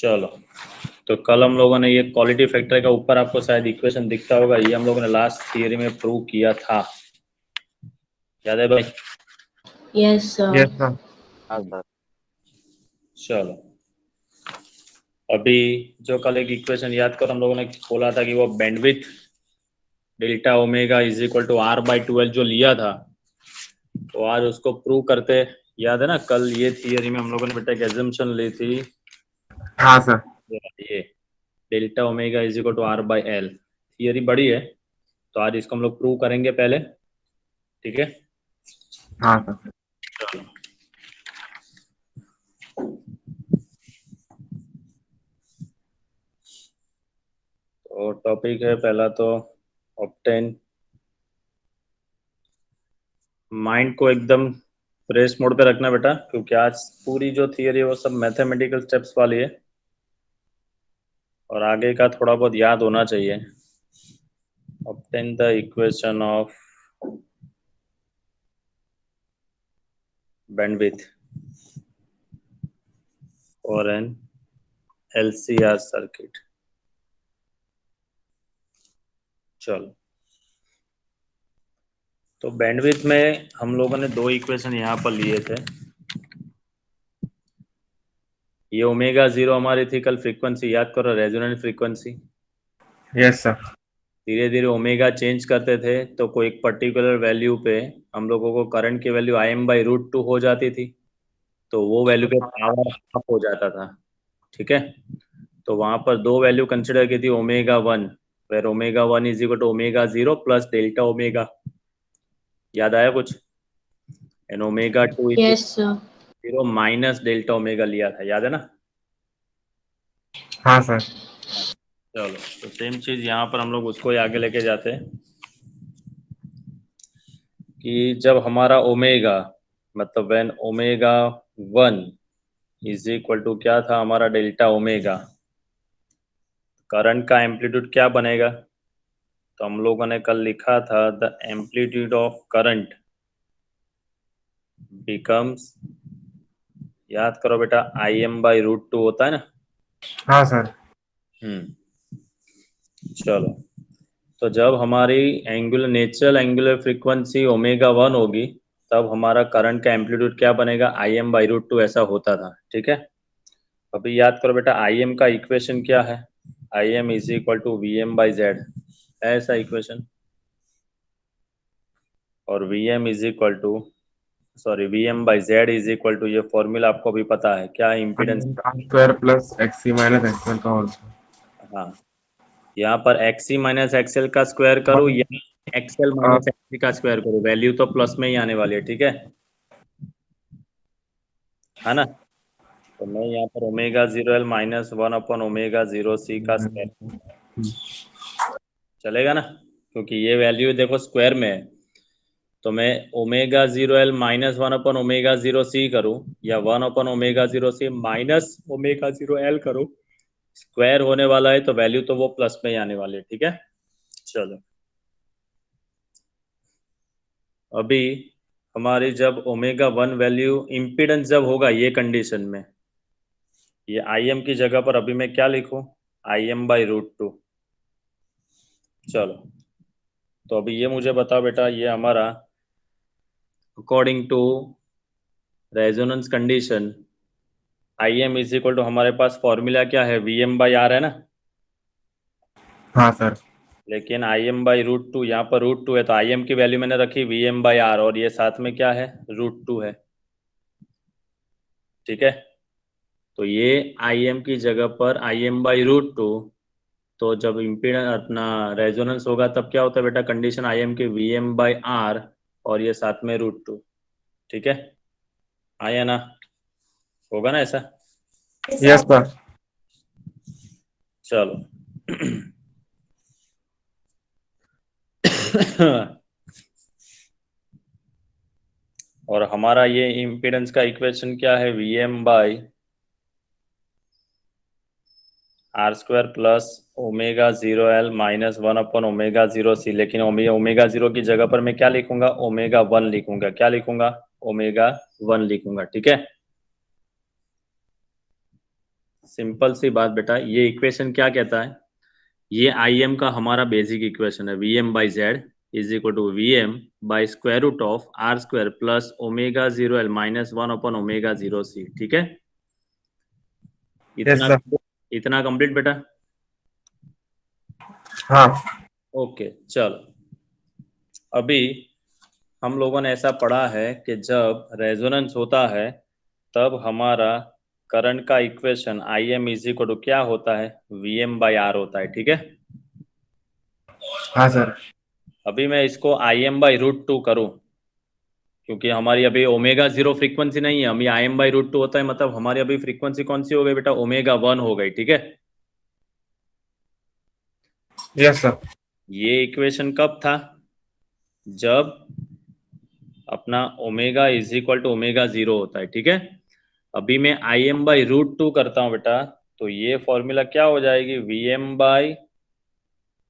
चलो, तो कल हम लोगों ने ये क्वालिटी फैक्टर का ऊपर आपको शायद इक्वेशन दिखता होगा, ये हम लोगों ने लास्ट थियरी में प्रूव किया था, याद है भाई? Yes sir. Yes sir. हाँ सर। चलो, अभी जो कल एक इक्वेशन याद कर हम लोगों ने बोला था कि वो bandwidth delta omega is equal to R by 12 जो लिया था, तो आज उसको प्रूव करते। याद है ना, कल ये थियरी में हम लोगों ने बेटा एक एजम्पशन ली थी, हाँ सर। ये delta omega is equal to R by L. Theory बड़ी है, तो आज इसको हम लोग प्रूव करेंगे पहले, ठीक है? हाँ सर। चलो, तो टॉपिक है पहला तो ऑब्टेन। माइंड को एकदम फ्रेश मोड पे रखना बेटा, क्योंकि आज पूरी जो थियरी है वो सब मैथमेटिकल स्टेप्स वाली है और आगे का थोड़ा बहुत याद होना चाहिए। Obtain the equation of bandwidth और एन LCR सर्किट। चलो, तो बैंडविड्थ में हम लोगों ने दो इक्वेशन यहाँ पर लिए थे। ये ओमेगा 0 हमारी थी कल फ्रीक्वेंसी, याद करो, रेजोनेंट फ्रीक्वेंसी। Yes sir. धीरे धीरे ओमेगा चेंज करते थे तो कोई एक पर्टिकुलर वैल्यू पे हम लोगों को करंट की वैल्यू Im/√2 हो जाती थी, तो वो वैल्यू पे पावर अप हो जाता था, ठीक है? तो वहां पर दो वैल्यू कंसिडर की थी, omega 1 where omega 1 is equal to omega 0 plus delta omega. याद आया कुछ? And omega 2 is yes sir. 0 minus delta omega लिया था, याद है ना? हाँ सर। चलो, तो सेम चीज यहाँ पर हम लोग उसको ही आगे लेके जाते हैं कि जब हमारा ओमेगा मतलब when omega 1 is equal to क्या था हमारा डेल्टा ओमेगा, करंट का एम्पलीट्यूड क्या बनेगा? तो हम लोगों ने कल लिखा था the amplitude of current becomes, याद करो बेटा, Im/√2 होता है ना? हाँ सर। चलो, तो जब हमारी नेचुरल एंगुलर फ्रीक्वेंसी ओमेगा 1 होगी, तब हमारा करंट का एम्पलीट्यूड क्या बनेगा? Im/√2 ऐसा होता था, ठीक है? अभी याद करो बेटा, Im का इक्वेशन क्या है? Im is equal to Vm/Z, ऐसा इक्वेशन। और Vm is equal to Vm/Z is equal to, ये फॉर्मूला आपको भी पता है क्या है? Impedance. R² plus XC minus XL का होल स्क्वायर। हाँ, यहाँ पर XC माइनस XL का स्क्वायर करूँ या XL माइनस XC का स्क्वायर करूँ, वैल्यू तो प्लस में ही आने वाली है, ठीक है ना? तो मैं यहाँ पर omega 0L minus 1 omega 0C का स्क्वायर, चलेगा ना? क्योंकि ये वैल्यू देखो स्क्वायर में है, तो मैं omega 0L minus 1 omega 0C करूँ या 1 omega 0C minus omega 0L करूँ, स्क्वायर होने वाला है तो वैल्यू तो वो प्लस में ही आने वाली है, ठीक है? चलो, अभी हमारी जब ओमेगा 1 वैल्यू इम्पीडेंस जब होगा ये कंडीशन में, ये Im की जगह पर अभी मैं क्या लिखूं? Im/√2। चलो, तो अभी ये मुझे बताओ बेटा, ये हमारा according to resonance condition Im is equal to, हमारे पास फॉर्मूला क्या है? Vm/R है ना? हाँ सर। लेकिन Im/√2, यहाँ पर √2 है, तो Im की वैल्यू मैंने रखी Vm/R और ये साथ में क्या है? √2 है, ठीक है? तो ये Im की जगह पर Im/√2, तो जब इम्पीडेंस अपना रेजोनेंस होगा तब क्या होता है बेटा? कंडीशन Im की Vm/R और ये साथ में √2, ठीक है? आया ना? होगा ना ऐसा? Yes sir. चलो और हमारा ये इम्पीडेंस का इक्वेशन क्या है? Vm/R² plus omega 0L minus 1 omega 0C, लेकिन ओमेगा 0 की जगह पर मैं क्या लिखूंगा? ओमेगा 1 लिखूंगा। क्या लिखूंगा? ओमेगा 1 लिखूंगा, ठीक है? सिंपल सी बात बेटा, ये इक्वेशन क्या कहता है, ये आई एम का हमारा बेसिक इक्वेशन है, V M by Z is equal to V M by square root of R square plus omega zero L minus one upon omega zero C. ठीक है, यस इतना सर। इतना कंप्लीट बेटा। हाँ okay चलो, अभी हम लोगों ने ऐसा पढ़ा है कि जब रेजोनेंस होता है तब हमारा करंट का equation I M is equal to क्या होता है, वी एम बाई आर होता है। ठीक है, हाँ सर। अभी मैं इसको I M by root two करूँ, क्योंकि हमारी अभी ओमेगा जीरो फ्रीक्वेंसी नहीं है, अभी I M by root two होता है, मतलब हमारी अभी फ्रीक्वेंसी कौन सी हो गई बेटा, ओमेगा वन हो गई। ठीक है, यस सर। ये इक्वेशन कब था, जब अपना omega is equal to omega zero होता है। ठीक है, अभी मैं I M by root two करता हूँ बेटा, तो ये फॉर्मूला क्या हो जाएगी, V M by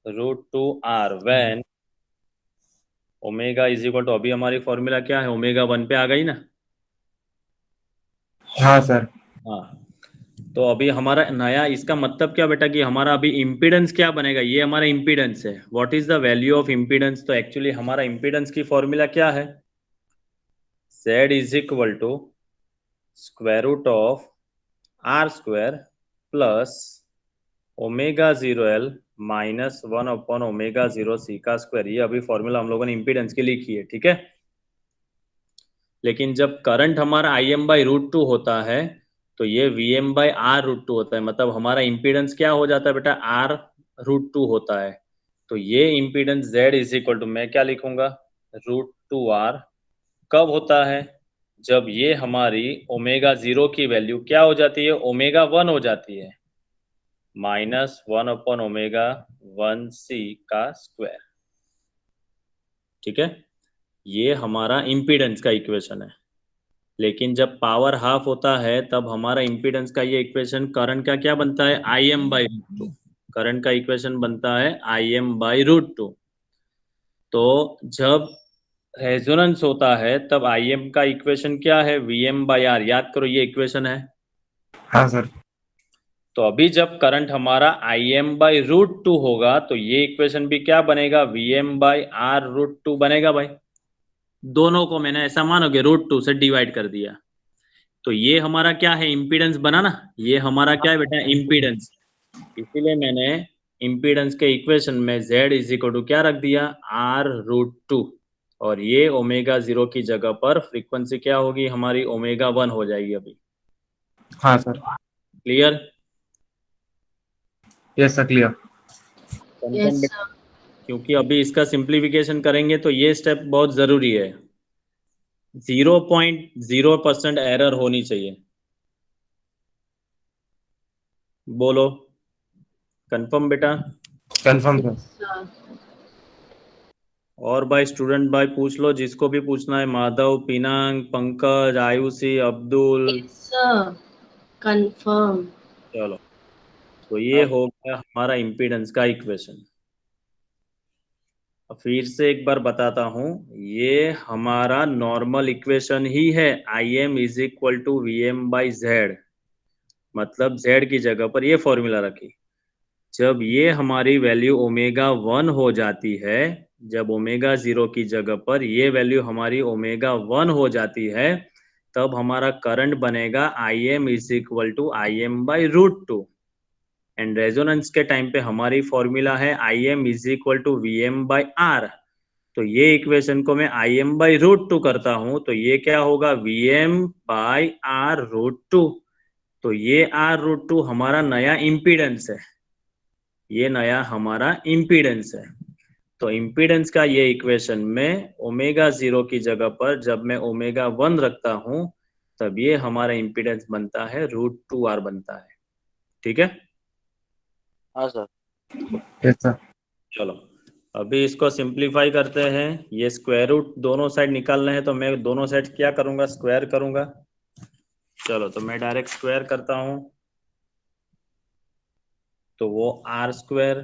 root two R when omega is equal to, अभी हमारी फॉर्मूला क्या है, ओमेगा वन पे आ गई ना। हाँ सर। हाँ, तो अभी हमारा नया इसका मतलब क्या बेटा, कि हमारा अभी इम्पीडेंस क्या बनेगा, ये हमारा इम्पीडेंस है। What is the value of impedance, तो एक्चुअली हमारा इम्पीडेंस की फॉर्मूला क्या है, Z is equal to square root of R square plus omega zero L minus one upon omega zero C का स्क्वायर। ये अभी फॉर्मूला हम लोगों ने इम्पीडेंस के लिए की है। ठीक है, लेकिन जब करंट हमारा I M by root two होता है तो ये V M by R root two होता है, मतलब हमारा इम्पीडेंस क्या हो जाता है बेटा, आर रूट टू होता है। तो ये impedance Z is equal to, मैं क्या लिखूंगा, रूट टू आर, कब होता है, जब ये हमारी ओमेगा जीरो की वैल्यू क्या हो जाती है, ओमेगा वन हो जाती है, minus one upon omega one C का स्क्वायर। ठीक है, ये हमारा इम्पीडेंस का इक्वेशन है। लेकिन जब पावर हाफ होता है तब हमारा इम्पीडेंस का ये इक्वेशन करंट का क्या बनता है, I M by root two. Current का इक्वेशन बनता है I M by root two. तो जब रेजोनेंस होता है तब आई एम का इक्वेशन क्या है, वी एम बाई आर, याद करो ये इक्वेशन है। हाँ सर। तो अभी जब करंट हमारा I M by root two होगा तो ये इक्वेशन भी क्या बनेगा, V M by R root two बनेगा भाई। दोनों को मैंने ऐसा मानोगे रूट टू से डिवाइड कर दिया, तो ये हमारा क्या है, इम्पीडेंस बना ना, ये हमारा क्या है बेटा, इम्पीडेंस। इसीलिए मैंने इम्पीडेंस के इक्वेशन में Z इज इक्वल टू क्या रख दिया, आर रूट टू, और ये ओमेगा जीरो की जगह पर फ्रीक्वेंसी क्या होगी हमारी, ओमेगा वन हो जाएगी अभी। हाँ sir. Clear, yes sir clear. Yes, confirm, sir. क्योंकि अभी इसका सिंप्लीफिकेशन करेंगे तो ये स्टेप बहुत जरूरी है, 0.0% एरर होनी चाहिए। बोलो कंफर्म बेटा। Confirm sir. Yes, sir. और भाई स्टूडेंट भाई पूछ लो, जिसको भी पूछना है, Madhav, Penang, Pankaj, Ayushi, Abdul. Yes, sir. Confirm. चलो, तो ये हो गया हमारा इम्पीडेंस का इक्वेशन। फिर से एक बार बताता हूँ, ये हमारा नॉर्मल इक्वेशन ही है, I M is equal to V M by Z, मतलब जेड की जगह पर ये फॉर्मूला रखी। जब ये हमारी वैल्यू ओमेगा वन हो जाती है, जब ओमेगा जीरो की जगह पर ये वैल्यू हमारी ओमेगा वन हो जाती है, तब हमारा करंट बनेगा I M is equal to I M by root two. And resonance के टाइम पे हमारी फॉर्मूला है I M is equal to V M by R. तो ये इक्वेशन को मैं I M by root two करता हूं तो ये क्या होगा, V M by R root two. तो ये आर रूट टू हमारा नया इम्पीडेंस है, ये नया हमारा इम्पीडेंस है। तो इम्पीडेंस का ये इक्वेशन में ओमेगा जीरो की जगह पर जब मैं ओमेगा वन रखता हूं तब ये हमारा इम्पीडेंस बनता है रूट टू आर बनता है। ठीक है, हाँ सर। Yes sir. चलो अभी इसको सिंप्लीफाई करते हैं। ये स्क्वायर रूट दोनों साइड निकालना है तो मैं दोनों साइड क्या करूंगा, स्क्वायर करूंगा। चलो तो मैं डायरेक्ट स्क्वायर करता हूं, तो वो R square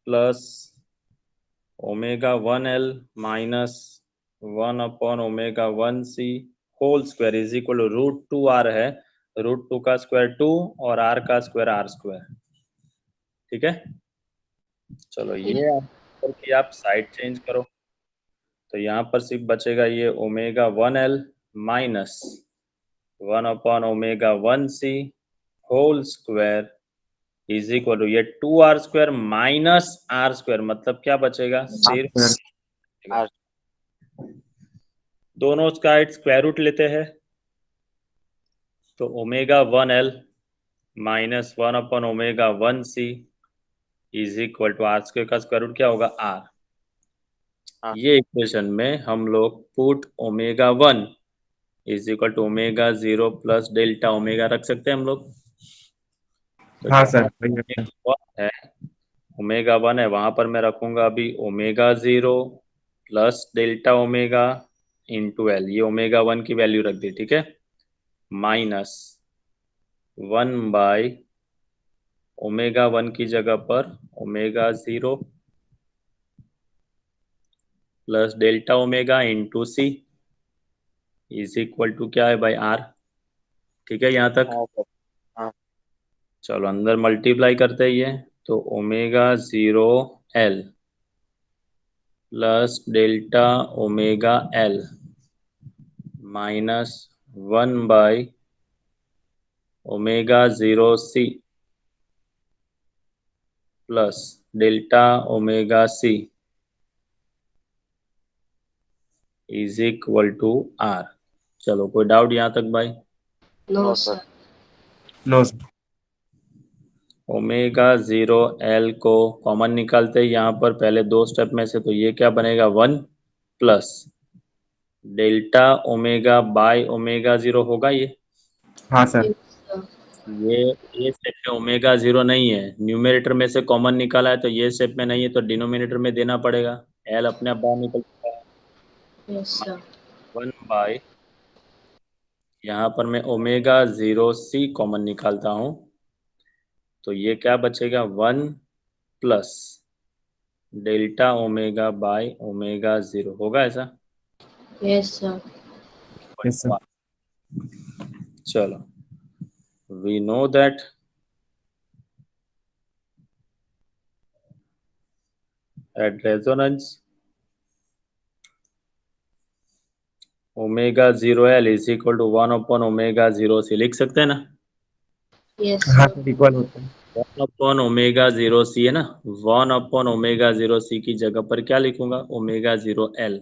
plus omega one L minus one upon omega one C whole square is equal to root two R है। √2 का स्क्वायर 2 और r का स्क्वायर r²। ठीक है, चलो ये करके आप साइड चेंज करो, तो यहाँ पर सिर्फ बचेगा ये ω1L minus 1/ω1c whole square is equal to ये 2r² माइनस r², मतलब क्या बचेगा, सिर्फ R दोनों का स्क्वायर रूट लेते हैं, तो ω1L minus 1/ω1c is equal to r² का स्क्वायर रूट क्या होगा, r। हाँ। ये इक्वेशन में हम लोग put ω1 is equal to ω0 plus delta omega रख सकते हैं हम लोग। तो हाँ जहाँ सर। है ω1 है वहां पर मैं रखूंगा अभी ω0 plus delta omega into L, ये ω1 की वैल्यू रख दी, ठीक है, माइनस 1/ω1 की जगह पर ω0 plus delta omega into C is equal to क्या है भाई, r। ठीक है यहाँ तक, हाँ सर। हाँ चलो अंदर मल्टीप्लाई करते हैं ये, तो ω0L plus delta omega L minus 1/ω0c plus delta omega c is equal to r। चलो कोई डाउट यहाँ तक भाई? No no sir. Sir. No sir. ω0L को कॉमन निकालते हैं यहाँ पर पहले दो स्टेप में से, तो ये क्या बनेगा, 1 प्लस डेल्टा ओमेगा बाय ω0 होगा ये। हाँ सर। Yes sir. ये स्टेप में ω0 नहीं है, न्यूमरेटर में से कॉमन निकाला है, तो ये स्टेप में नहीं है, तो डिनोमिनेटर में देना पड़ेगा, एल अपने आप बाहर निकलता है। Yes sir. 1 बाय, यहाँ पर मैं ω0c कॉमन निकालता हूँ, तो ये क्या बचेगा, 1 प्लस डेल्टा ओमेगा बाय ω0 होगा ऐसा। Yes sir. Yes sir. चलो we know that at resonance ω0L is equal to 1/ω0c लिख सकते हैं ना, यस हाँ सर। सर, इक्वल होता है। 1/ω0c है ना, 1/ω0c की जगह पर क्या लिखूंगा, ω0L।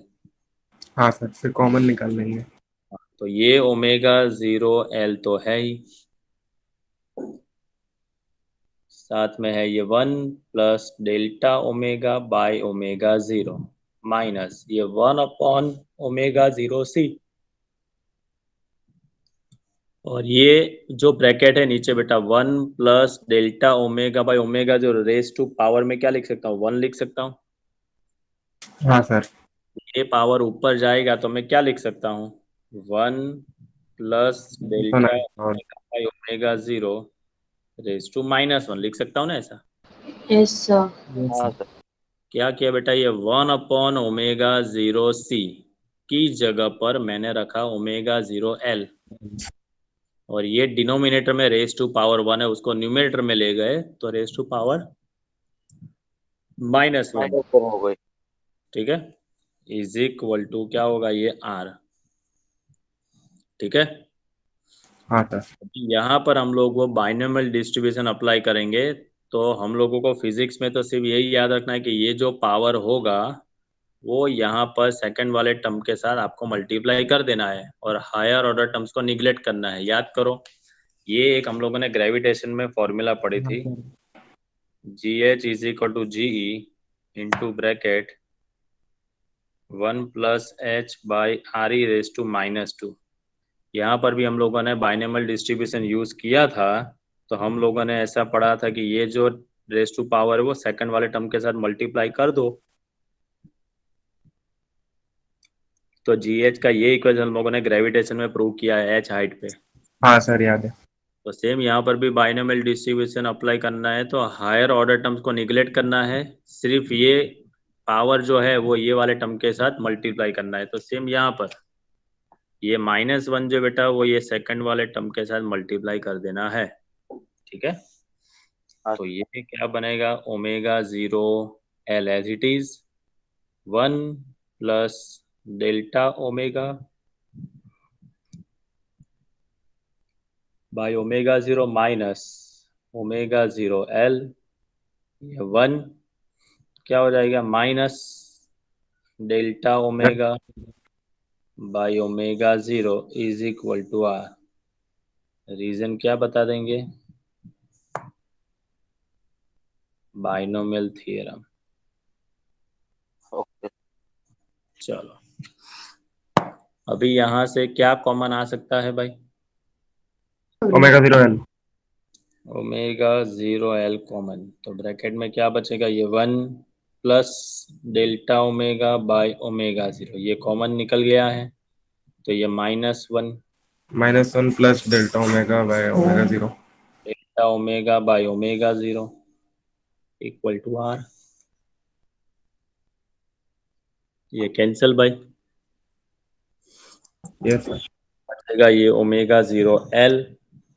हाँ सर, फिर कॉमन निकाल लेंगे। तो ये ω0L तो है ही, साथ में है ये 1 plus delta omega by ω0 minus ये 1/ω0c, और ये जो ब्रैकेट है नीचे बेटा 1 plus delta omega by ω0 raise to power में क्या लिख सकता हूँ, 1 लिख सकता हूँ। हाँ सर। ये पावर ऊपर जाएगा तो मैं क्या लिख सकता हूँ, 1 प्लस डेल्टा और बाय ω0 रेस टू -1 लिख सकता हूँ ना ऐसा। Yes sir. हाँ सर। क्या किया बेटा, ये 1/ω0c की जगह पर मैंने रखा ω0L, और ये डिनोमिनेटर में रेस टू पावर 1 है, उसको न्यूमरेटर में ले गए तो रेस टू पावर -1, -1 हो गई। ठीक है, इज इक्वल टू क्या होगा, ये r। ठीक है, हाँ सर। यहाँ पर हम लोग वो बाइनोमियल डिस्ट्रीब्यूशन अप्लाई करेंगे, तो हम लोगों को फिजिक्स में तो सिर्फ यही याद रखना है कि ये जो पावर होगा वो यहाँ पर सेकंड वाले टर्म के साथ आपको मल्टीप्लाई कर देना है, और हायर ऑर्डर टर्म्स को निगलेक्ट करना है। याद करो, ये एक हम लोगों ने ग्रेविटेशन में फॉर्मूला पढ़ी हाँ थी, sir. GH is equal to GE into bracket 1 plus h by RE raise to -2। यहाँ पर भी हम लोगों ने बाइनोमियल डिस्ट्रीब्यूशन यूज किया था, तो हम लोगों ने ऐसा पढ़ा था कि ये जो रेस टू पावर है वो सेकंड वाले टर्म के साथ मल्टीप्लाई कर दो, तो GH का ये इक्वेशन हम लोगों ने ग्रेविटेशन में प्रूव किया है h हाइट पे। हाँ सर, याद है। तो सेम यहाँ पर भी बाइनोमियल डिस्ट्रीब्यूशन अप्लाई करना है, तो हायर ऑर्डर टर्म्स को निगलेक्ट करना है, सिर्फ ये पावर जो है वो ये वाले टर्म के साथ मल्टीप्लाई करना है। तो सेम यहाँ पर ये -1 जो बेटा वो ये सेकंड वाले टर्म के साथ मल्टीप्लाई कर देना है, ठीक है। हाँ तो ये क्या बनेगा, omega 0 L as it is 1 plus delta omega by omega 0 minus omega 0 L, ये 1 क्या हो जाएगा, minus delta omega by omega 0 is equal to R. Reason क्या बता देंगे, बाइनोमियल थ्योरम। ओके। चलो अभी यहां से क्या कॉमन आ सकता है भाई, omega 0 L. Omega 0 L common, तो ब्रैकेट में क्या बचेगा, ये 1 plus delta omega by omega 0, ये कॉमन निकल गया है, तो ये -1 -1 plus delta omega by omega 0। Delta omega by omega 0 equal to R. ये कैंसिल भाई, यस सर। बचेगा ये ओमेगा 0 एल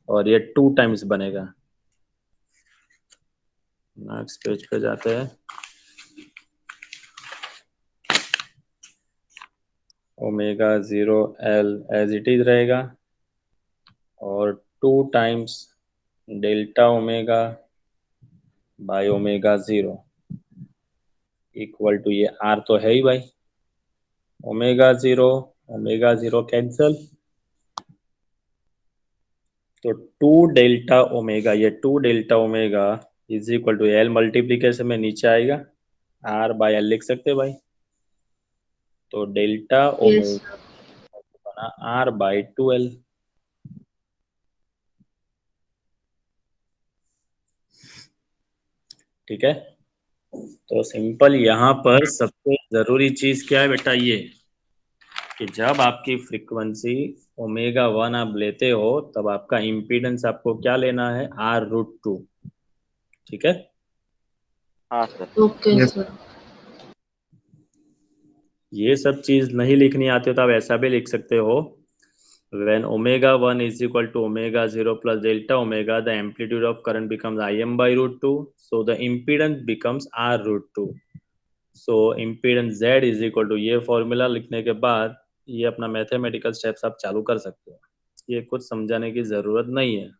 और ये 2 टाइम्स बनेगा। नेक्स्ट पेज पे जाते हैं। Omega 0 L as it is रहेगा और 2 times delta omega by omega 0 equal to ये आर तो है ही भाई, ओमेगा 0 कैंसल, तो 2 डेल्टा ओमेगा, ये 2 delta omega is equal to L multiplication में नीचे आएगा, आर बाय एल लिख सकते हैं भाई, तो डेल्टा Yes, ओमेगा sir. बना आर बाय 2l। ठीक है, तो सिंपल यहाँ पर सबसे जरूरी चीज क्या है बेटा, ये कि जब आपकी फ्रीक्वेंसी ओमेगा 1 आप लेते हो तब आपका इम्पीडेंस आपको क्या लेना है, R√2, ठीक है। हाँ सर। Okay, yes. sir. ये सब चीज नहीं लिखनी आती हो तो आप ऐसा भी लिख सकते हो, when omega 1 is equal to omega 0 plus delta omega, the amplitude of current becomes Im by √2, so the impedance becomes R√2, so impedance Z is equal to, ये फॉर्मूला लिखने के बाद ये अपना मैथमेटिकल स्टेप्स आप चालू कर सकते हो, ये कुछ समझाने की जरूरत नहीं है।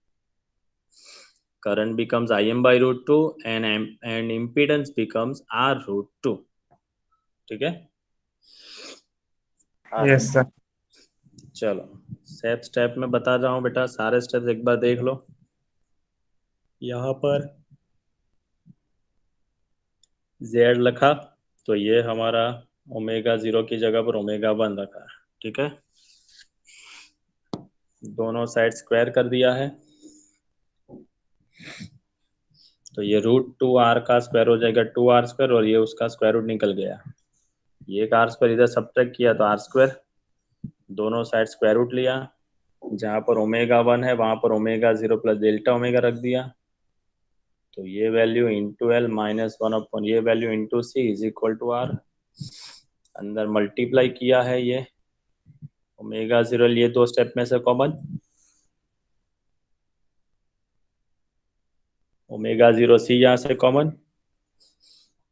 current becomes Im by √2 and impedance becomes R√2, ठीक है। हाँ सर। Yes sir. चलो स्टेप स्टेप में बता रहा हूँ बेटा, सारे स्टेप्स एक बार देख लो। यहाँ पर Z लिखा तो ये हमारा ओमेगा 0 की जगह पर ओमेगा 1 रखा है, ठीक है। दोनों साइड स्क्वायर कर दिया है, तो ये √2r का स्क्वायर हो जाएगा 2r² और ये उसका स्क्वायर रूट निकल गया, ये एक r² इधर सब्ट्रैक्ट किया तो r², दोनों साइड स्क्वायर रूट लिया, जहां पर ओमेगा 1 है वहां पर ओमेगा 0 प्लस डेल्टा ओमेगा रख दिया, तो ये वैल्यू इंटू एल -1 अपॉन ये value into C is equal to R. अंदर मल्टीप्लाई किया है ये ओमेगा 0 लिए 2 स्टेप में से कॉमन, ओमेगा 0 सी यहाँ से कॉमन,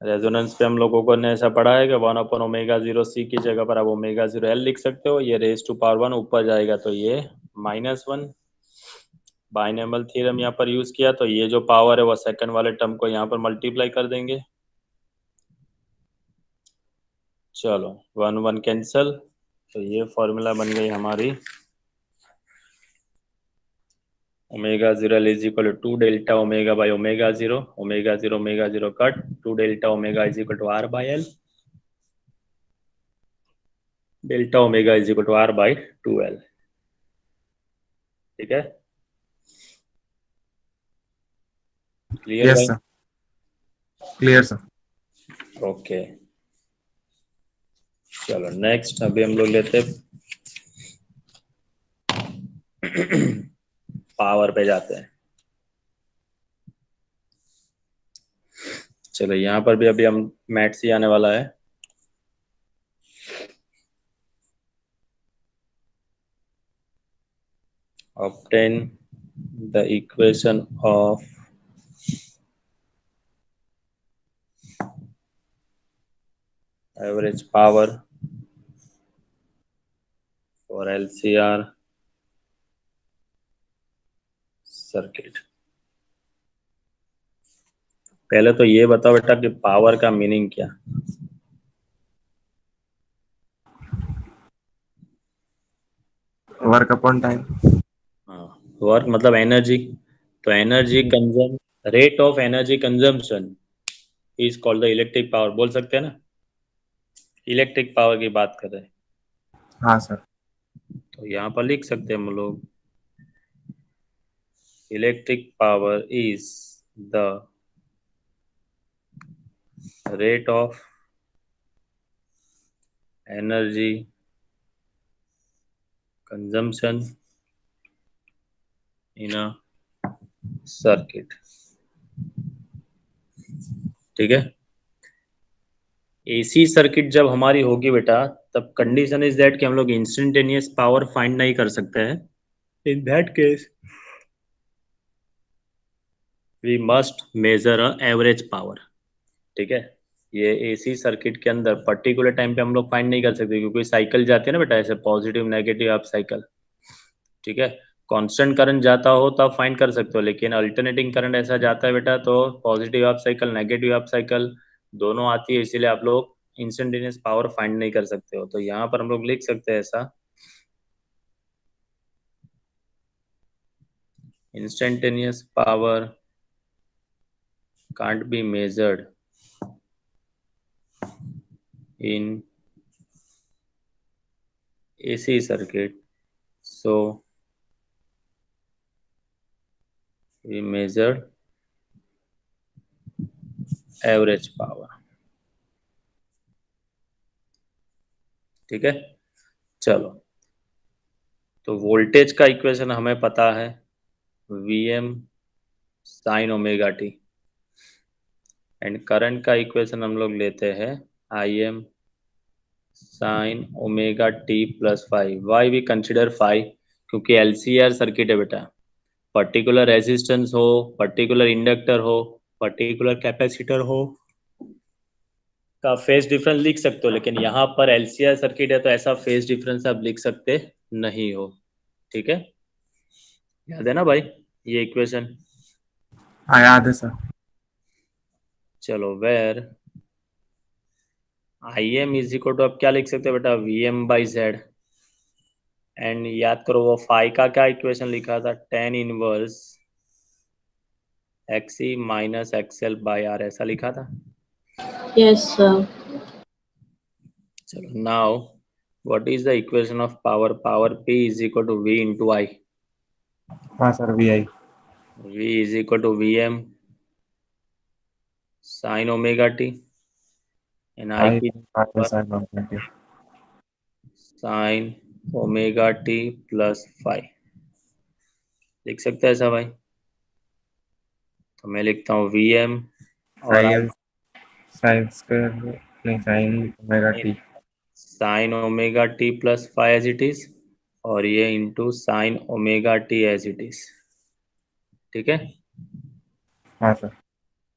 रेजोनेंस पे हम लोगों को ने ऐसा पढ़ा है कि 1 अपॉन ओमेगा 0 सी की जगह पर आप ओमेगा 0 एल लिख सकते हो, ये रेज टू पावर 1 ऊपर जाएगा तो ये -1, बाइनोमियल थ्योरम यहाँ पर यूज किया तो ये जो पावर है वो सेकंड वाले टर्म को यहाँ पर मल्टीप्लाई कर देंगे। चलो 1 1 कैंसल, तो ये फॉर्मूला बन गई हमारी omega 0 is equal to 2 delta omega by omega 0, omega 0 cut, 2 delta omega is equal to R by L, delta omega is equal to R by 2l, ठीक है। क्लियर यस भाई, सर। Clear sir. ओके। चलो next अभी हम लोग लेते power पे जाते हैं। चलो यहाँ पर भी अभी हम मैथ्स ही आने वाला है। obtain the equation of average power for LCR circuit. पहले तो ये बताओ बेटा कि पावर का मीनिंग क्या। Work upon time. हाँ, वर्क मतलब एनर्जी। तो energy consume rate of energy consumption is called the electric power, बोल सकते हैं ना, इलेक्ट्रिक पावर की बात कर रहे हैं। हाँ सर। तो यहाँ पर लिख सकते हैं हम लोग electric power is the rate of energy consumption in a circuit। ठीक है। एसी सर्किट जब हमारी होगी बेटा, तब कंडीशन इज दैट कि हम लोग इंस्टेंटेनियस पावर फाइंड नहीं कर सकते हैं। In that case we must measure a average power. ठीक है। ये एसी सर्किट के अंदर पर्टिकुलर टाइम पे हम लोग फाइंड नहीं कर सकते, क्योंकि साइकिल जाती है ना बेटा, ऐसे पॉजिटिव नेगेटिव अप साइकिल। ठीक है। कांस्टेंट करंट जाता हो तब फाइंड कर सकते हो, लेकिन अल्टरनेटिंग करंट ऐसा जाता है बेटा तो positive up cycle negative up cycle दोनों आती है, इसीलिए आप लोग इंस्टेंटेनियस पावर फाइंड नहीं कर सकते हो। तो यहाँ पर हम लोग लिख सकते हैं ऐसा, instantaneous power can't be measured in AC circuit, so we measure average power। ठीक है। चलो, तो वोल्टेज का इक्वेशन हमें पता है, Vm sine omega T, and current का इक्वेशन हम लोग लेते हैं Im sine omega T plus five. Why we consider five, क्योंकि एलसीआर सर्किट है बेटा, पर्टिकुलर रेजिस्टेंस हो, पर्टिकुलर इंडक्टर हो, पर्टिकुलर कैपेसिटर हो का फेज डिफरेंस लिख सकते हो, लेकिन यहाँ पर एलसीआर सर्किट है तो ऐसा फेज डिफरेंस आप लिख सकते नहीं हो। ठीक है, याद है ना भाई ये इक्वेशन। हाँ याद है सर। चलो, where I M is equal to, अब क्या लिख सकते हो बेटा, V M by Z. And याद करो वो फाई का क्या इक्वेशन लिखा था, tan inverse XC minus XL by R, ऐसा लिखा था। Yes, sir. चलो, now what is the equation of power, power P is equal to V into I. हाँ sir V I. V is equal to V M sine omega T, and I I की sine omega T plus five. लिख सकते हैं ऐसा भाई। तो मैं लिखता हूँ वी एम और साइन साइन स्क्वायर नहीं sine omega T. Sine omega T plus five as it is, और ये into sine omega T as it is. ठीक है। हाँ सर।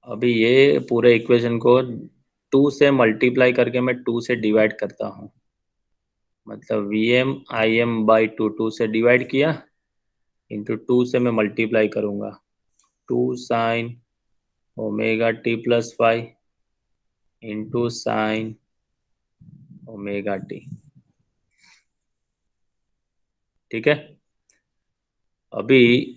अभी ये पूरे इक्वेशन को 2 से मल्टीप्लाई करके मैं 2 से डिवाइड करता हूँ, मतलब V M I M by two से डिवाइड किया, इंटू 2 से मैं मल्टीप्लाई करूँगा, 2 sine omega T plus five into sine omega T. ठीक है। अभी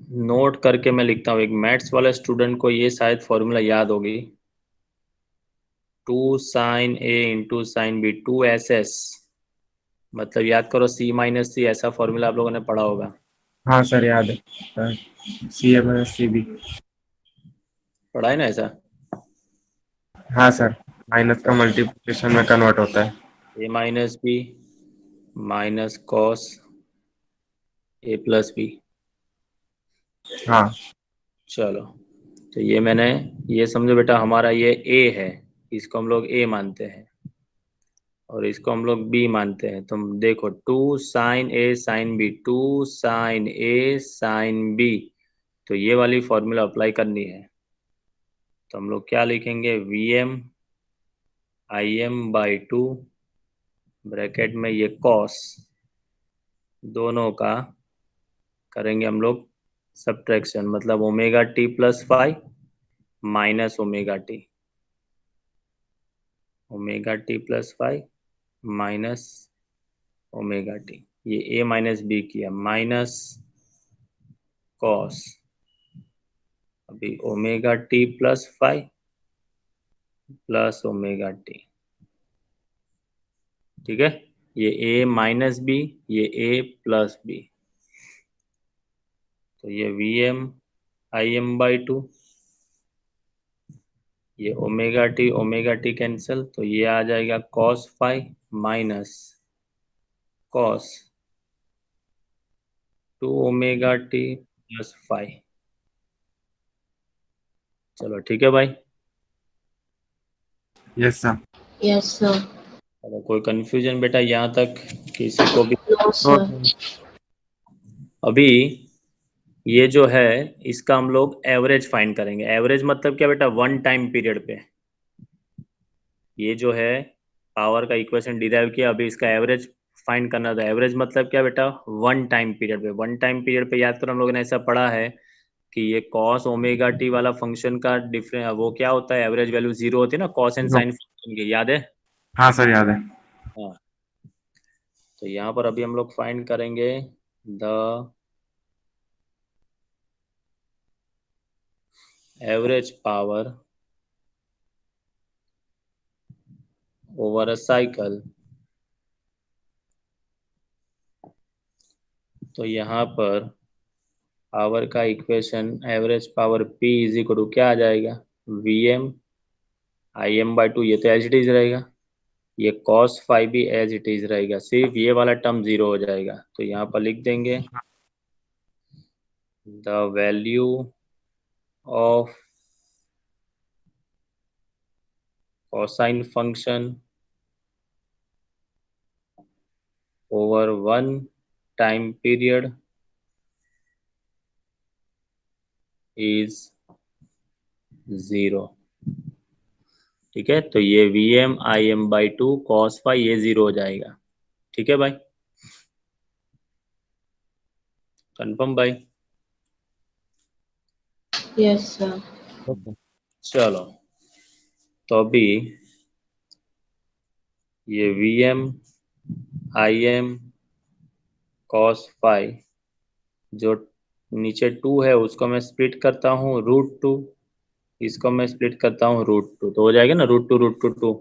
नोट करके मैं लिखता हूँ, एक मैथ्स वाले स्टूडेंट को ये शायद फॉर्मूला याद होगी, 2 साइन ए इंटू साइन बी, 2SS, मतलब याद करो C माइनस सी, ऐसा फॉर्मूला आप लोगों ने पढ़ा होगा। हाँ सर याद है। C M S C B. पढ़ा है ना ऐसा। हाँ सर, माइनस का मल्टीप्लिकेशन में कन्वर्ट होता है। A minus B minus cos A plus B. हाँ चलो, तो ये मैंने, ये समझो बेटा हमारा ये A है, इसको हम लोग A मानते हैं। और इसको हम लोग बी मानते हैं। तो देखो 2 sine A sine B, 2 sine A sine B, तो ये वाली फॉर्मूला अप्लाई करनी है। तो हम लोग क्या लिखेंगे, V M I M by 2 bracket में ये कॉस, दोनों का करेंगे हम लोग सब्ट्रैक्शन, मतलब omega T plus five minus omega T, omega T plus five minus omega T, ये ए माइनस बी किया, माइनस कॉस, अभी omega T plus five plus omega T, ठीक है। ये ए माइनस बी, ये ए प्लस बी, तो ये V M I M by 2, ये ओमेगा टी कैंसिल, तो ये आ जाएगा cos five minus cos 2 omega T plus five. चलो ठीक है भाई। Yes sir. Yes, sir. अगर कोई कंफ्यूजन बेटा यहाँ तक किसी को भी? No, sir. अभी ये जो है इसका हम लोग एवरेज फाइंड करेंगे। एवरेज मतलब क्या बेटा, वन टाइम पीरियड पे। ये जो है पावर का इक्वेशन डिराइव किया, अभी इसका एवरेज फाइंड करना था। एवरेज मतलब क्या बेटा, वन टाइम पीरियड पे। वन टाइम पीरियड पे याद करो हम लोगों ने ऐसा पढ़ा है कि ये कॉस ओमेगा टी वाला फंक्शन का डिफरेंस वो क्या होता है, एवरेज वैल्यू जीरो होती है ना कॉस एंड साइन फंक्शन की, याद है? हाँ सर याद है। हाँ, तो यहाँ पर अभी हम लोग फाइंड करेंगे the average power over a cycle. तो यहाँ पर पावर का equation average power P is equal to क्या आ जाएगा, V M I M by 2, ये तो एज इट इज रहेगा, ये कॉस फाइव भी एज इट इज रहेगा, सिर्फ ये वाला टर्म जीरो हो जाएगा। तो यहाँ पर लिख देंगे the value of cosine function over one time period is zero. ठीक है, तो ये V M I M by 2 cos five ये जीरो हो जाएगा। ठीक है भाई, कंफर्म भाई? Yes, sir. चलो, तो अभी ये V M I M cos five जो नीचे 2 है उसको मैं स्प्लिट करता हूँ √2, इसको मैं स्प्लिट करता हूँ √2, तो हो जाएगा ना √2 तो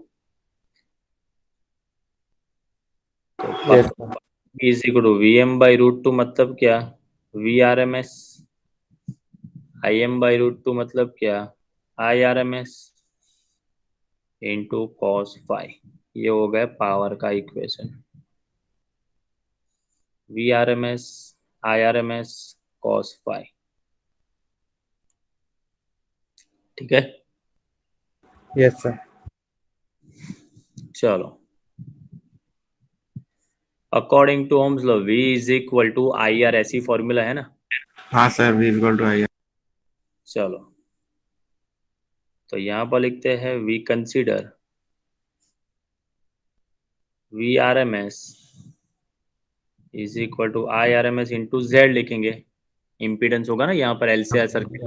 yes sir. Is equal to V M by √2 मतलब क्या, V R M S, I M by √2 मतलब क्या, I R M S into cos five. ये हो गया पावर का equation, V R M S I R M S cos five. ठीक है, यस सर। चलो, according to Ohm's law V is equal to I R, ऐसी formula है ना? हाँ sir we equal to I. चलो, तो यहाँ पर लिखते हैं V consider V R M S is equal to I R M S into Z लिखेंगे, इम्पीडेंस होगा ना यहाँ पर एल से सर्किट।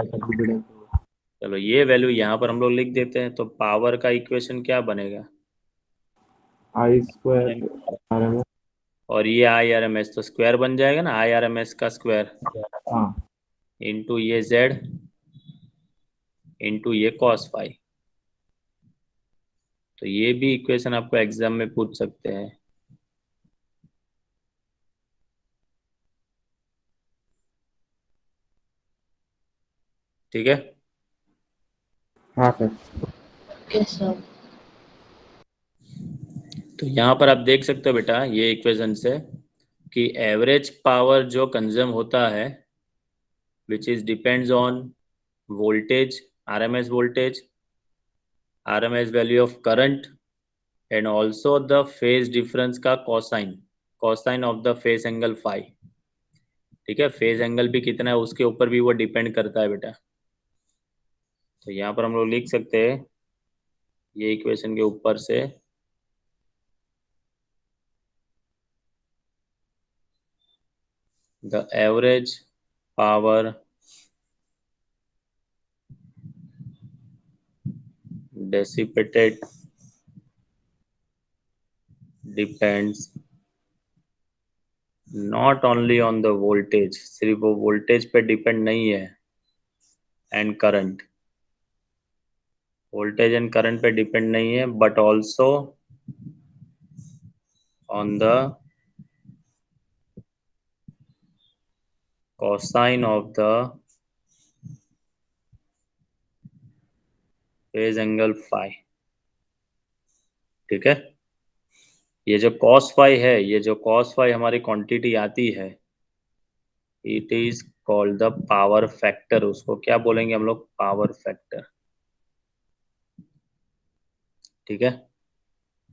चलो, ये वैल्यू यहाँ पर हम लोग लिख देते हैं, तो पावर का इक्वेशन क्या बनेगा, आई स्क्वायर आर एम एस। और ये आई आर एम एस तो स्क्वायर बन जाएगा ना, आई आर एम एस का स्क्वायर हाँ इंटू ये जेड इंटू ये कॉस फाइव। तो ये भी इक्वेशन आपको एग्जाम में पूछ सकते हैं। ठीक है, हाँ सर। Yes, sir. तो यहाँ पर आप देख सकते हो बेटा ये इक्वेशन से कि एवरेज पावर जो कंज्यूम होता है which is depends on voltage, RMS voltage, RMS value of current and also the phase difference का cosine of the phase angle phi. ठीक है, फेज एंगल भी कितना है उसके ऊपर भी वो डिपेंड करता है बेटा। तो यहाँ पर हम लोग लिख सकते हैं ये इक्वेशन के ऊपर से the average power dissipated depends not only on the voltage, सिर्फ वो वोल्टेज पे डिपेंड नहीं है, and current, voltage and current पे डिपेंड नहीं है, but also on the cosine of the phase angle phi. ठीक है, ये जो cos फाई है, ये जो cos फाई हमारी क्वांटिटी आती है, it is called the power factor. उसको क्या बोलेंगे हम लोग? Power factor. ठीक है,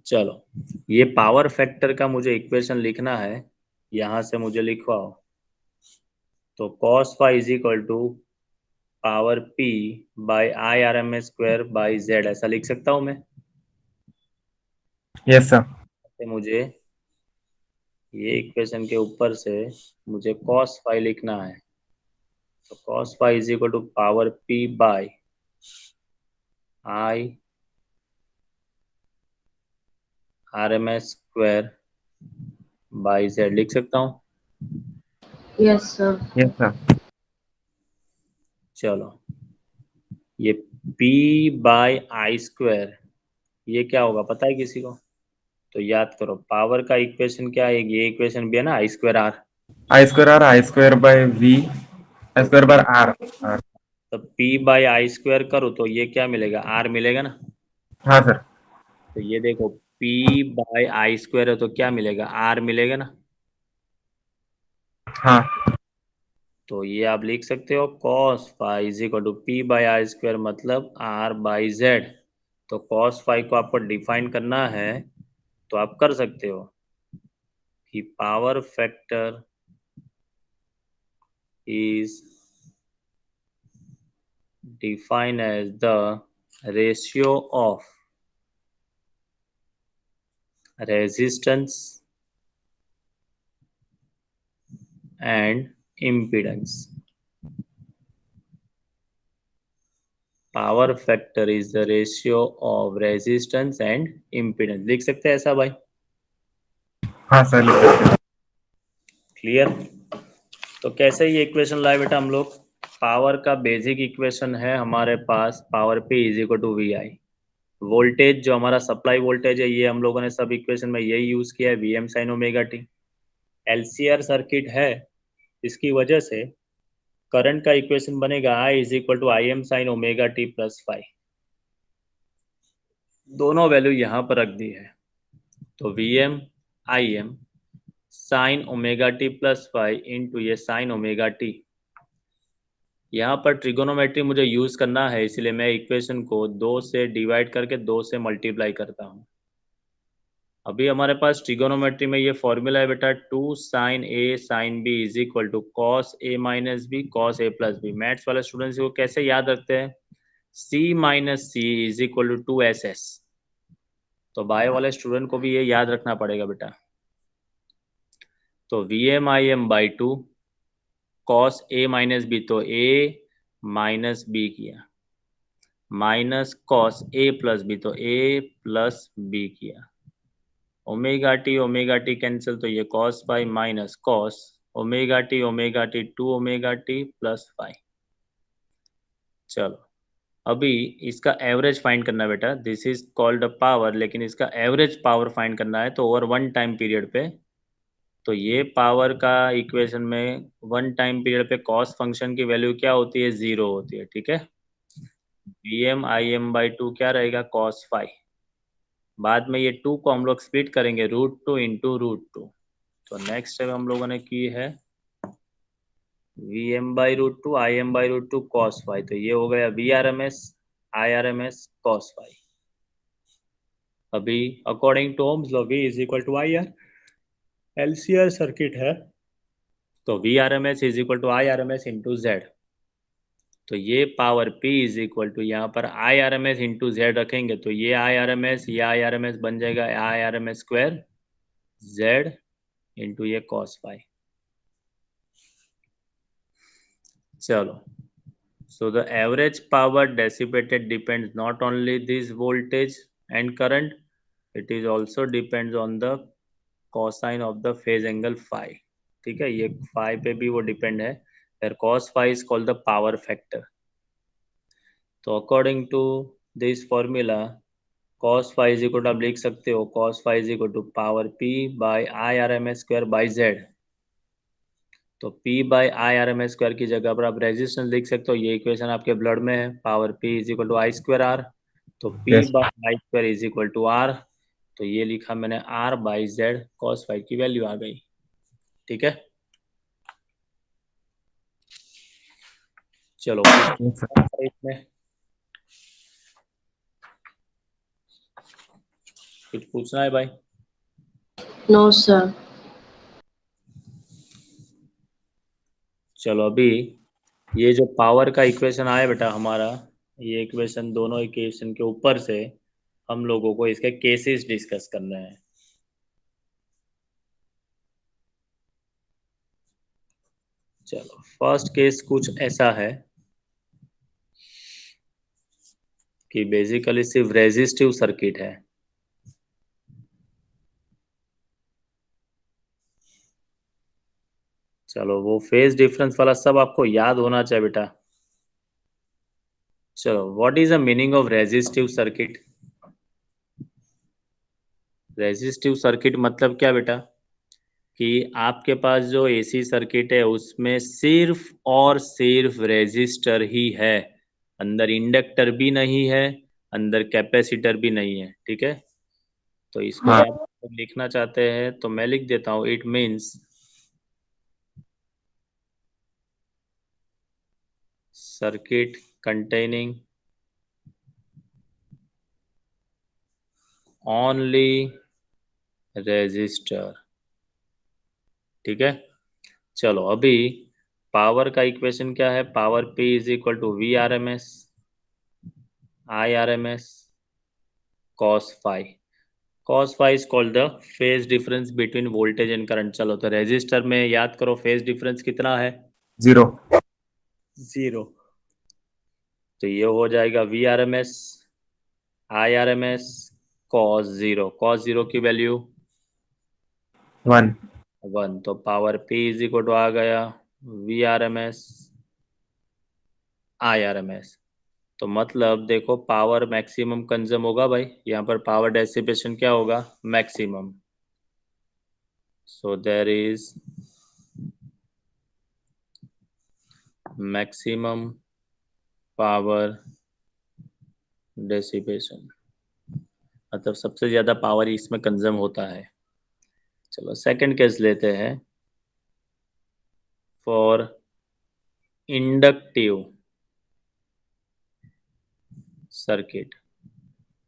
चलो ये पावर फैक्टर का मुझे इक्वेशन लिखना है, यहां से मुझे लिखवाओ। तो cos phi is equal to power p by I R M S square by Z, ऐसा लिख सकता हूं मैं? Yes sir. तो मुझे ये इक्वेशन के ऊपर से मुझे cos फाई लिखना है। तो cos phi is equal to power p by I R M S square by Z, लिख सकता हूँ? Yes, sir. Yes sir. चलो ये p बाई आई स्क्वायर ये क्या होगा पता है किसी को? तो याद करो पावर का इक्वेशन क्या है, ये इक्वेशन भी है ना, I square R. I square R I square by V I square by R. तो p बाई आई स्क्वायर करो तो ये क्या मिलेगा? r मिलेगा ना। हाँ सर। तो ये देखो p बाई आई स्क्वायर है तो क्या मिलेगा? r मिलेगा ना। हाँ तो ये आप लिख सकते हो cos phi is equal to p by I square मतलब r बाई जेड। तो cos फाई को आपको डिफाइन करना है तो आप कर सकते हो कि power factor is defined as the ratio of resistance and impedance. Power factor is the ratio of resistance and impedance. लिख सकते हैं ऐसा भाई? हाँ सर लिख सकते हैं। क्लियर? तो कैसे ये इक्वेशन लाए बेटा हम लोग? पावर का बेसिक इक्वेशन है हमारे पास power P is equal to V I. Voltage जो हमारा सप्लाई वोल्टेज है ये हम लोगों ने सब इक्वेशन में यही यूज किया है, V M sine omega T. LCR circuit है, इसकी वजह से करंट का इक्वेशन बनेगा I is equal to I M sine omega T plus phi. दोनों वैल्यू यहाँ पर रख दी है। तो V M I M sine omega T plus phi into ये साइन ओमेगा टी। यहाँ पर ट्रिगोनोमेट्री मुझे यूज करना है इसलिए मैं इक्वेशन को 2 से डिवाइड करके 2 से मल्टीप्लाई करता हूँ। अभी हमारे पास ट्रिगोनोमेट्री में ये फॉर्मूला है बेटा, 2 sine A sine B is equal to cos A minus B cos A plus B. Maths वाले स्टूडेंट्स को कैसे याद रखते हैं? c minus C is equal to 2ss। तो बायो वाले स्टूडेंट को भी ये याद रखना पड़ेगा बेटा। तो V M I M by two cos A minus B, तो ए माइनस बी किया, minus cos A plus B तो ए प्लस बी किया। ओमेगा टी कैंसिल तो ये cos phi minus cos omega T 2 omega T plus phi. चलो अभी इसका average find करना है बेटा, दिस इज कॉल्ड पावर, लेकिन इसका एवरेज पावर फाइंड करना है तो ओवर वन टाइम पीरियड पे। तो ये पावर का इक्वेशन में वन टाइम पीरियड पे कॉस फंक्शन की वैल्यू क्या होती है? 0 होती है। ठीक है, V M I M by two क्या रहेगा? Cos phi. बाद में ये 2 को हम लोग स्प्लिट करेंगे √2 इंटू √2। तो नेक्स्ट स्टेप हम लोगों ने की है V M by √2 I M by √2 cos phi. तो ये हो गया V R M S I R M S cos phi. अभी according to Ohm's law V is equal to I R, LCR circuit है तो VRMS is equal to IRMS into Z. तो ये power P is equal to यहाँ पर IRMS into Z रखेंगे तो ये IRMS बन जाएगा IRMS स्क्वायर जेड इंटू ये कॉस फाई। चलो, so the average power dissipated depends not only this voltage and current, it is also depends on the cosine of the phase angle phi। ठीक है, ये phi पे भी वो depend है, where cos phi is called the power factor। तो according to this formula cos phi is equal to आप लिख सकते हो cos phi is equal to power P by IRMS square by Z। तो P बाई IRMS स्क्वायर की जगह पर आप रेजिस्टेंस लिख सकते हो, ये इक्वेशन आपके ब्लड में है, power P is equal to I square R. तो P Yes. By I square is equal to R, तो ये लिखा मैंने R by Z cos phi की वैल्यू आ गई। ठीक है, चलो Yes, sir. इसमें कुछ पूछना है भाई? No, sir. चलो, अभी ये जो पावर का इक्वेशन आया बेटा हमारा, ये इक्वेशन दोनों इक्वेशन के ऊपर से हम लोगों को इसके केसेस डिस्कस करना है। चलो, फर्स्ट केस कुछ ऐसा है कि बेसिकली सिर्फ रेजिस्टिव सर्किट है। चलो, वो फेज डिफरेंस वाला सब आपको याद होना चाहिए बेटा। चलो, what is the meaning of resistive circuit? Resistive circuit मतलब क्या बेटा, कि आपके पास जो एसी सर्किट है उसमें सिर्फ और सिर्फ रेजिस्टर ही है, अंदर इंडक्टर भी नहीं है, अंदर कैपेसिटर भी नहीं है। ठीक है, तो इसको हाँ। आप लिखना चाहते हैं तो मैं लिख देता हूँ, it means circuit containing only resistor। ठीक है, चलो अभी पावर का इक्वेशन क्या है, power P is equal to VRMS IRMS cos phi। cos phi is called the phase difference between voltage and current। चलो, तो रेजिस्टर में याद करो फेज डिफरेंस कितना है, 0. 0। तो ये हो जाएगा VRMS IRMS cos 0 की वैल्यू 1. 1। तो power P is equal to आ गया VRMS IRMS। तो मतलब देखो, पावर मैक्सिमम कंज्यूम होगा भाई, यहाँ पर पावर डेसिपेशन क्या होगा, maximum. So there is maximum power dissipation, मतलब सबसे ज्यादा पावर इसमें कंज्यूम होता है। चलो, सेकंड केस लेते हैं, फॉर इंडक्टिव सर्किट।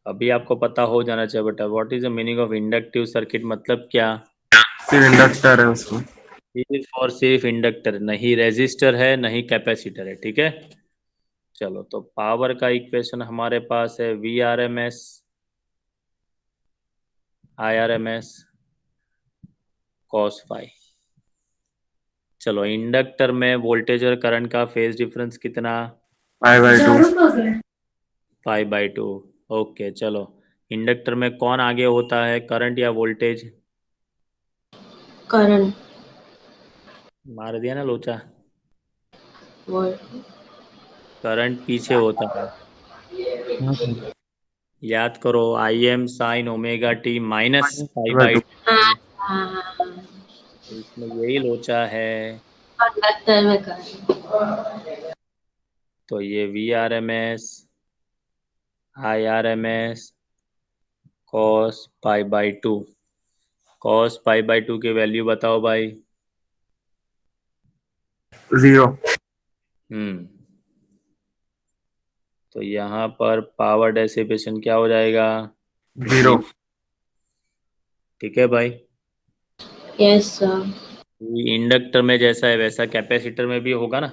अभी आपको पता हो जाना चाहिए बेटा, what is the meaning of inductive circuit, मतलब क्या? फिर इंडक्टर है उसमें। सिर्फ और सिर्फ इंडक्टर, नहीं रेजिस्टर है नहीं कैपेसिटर है। ठीक है, चलो, तो पावर का इक्वेशन हमारे पास है VRMS IRMS cos phi। चलो, इंडक्टर में वोल्टेज और करंट का फेज डिफरेंस कितना, 5/2. 5/2। ओके, चलो, इंडक्टर में कौन आगे होता है, करंट या वोल्टेज? Current. मार दिया ना लोचा, Volt. करंट पीछे होता है। हाँ सर। याद करो, IM sine omega T minus pi by 5/2. हाँ, इसमें यही लोचा है। कंडक्टर में करंट। तो ये VRMS IRMS cos pi by 2, cos pi by 2 की वैल्यू बताओ भाई। 0. तो यहाँ पर पावर डेसिपेशन क्या हो जाएगा, जीरो। ठीक है भाई। Yes, sir. इंडक्टर में जैसा है वैसा कैपेसिटर में भी होगा ना।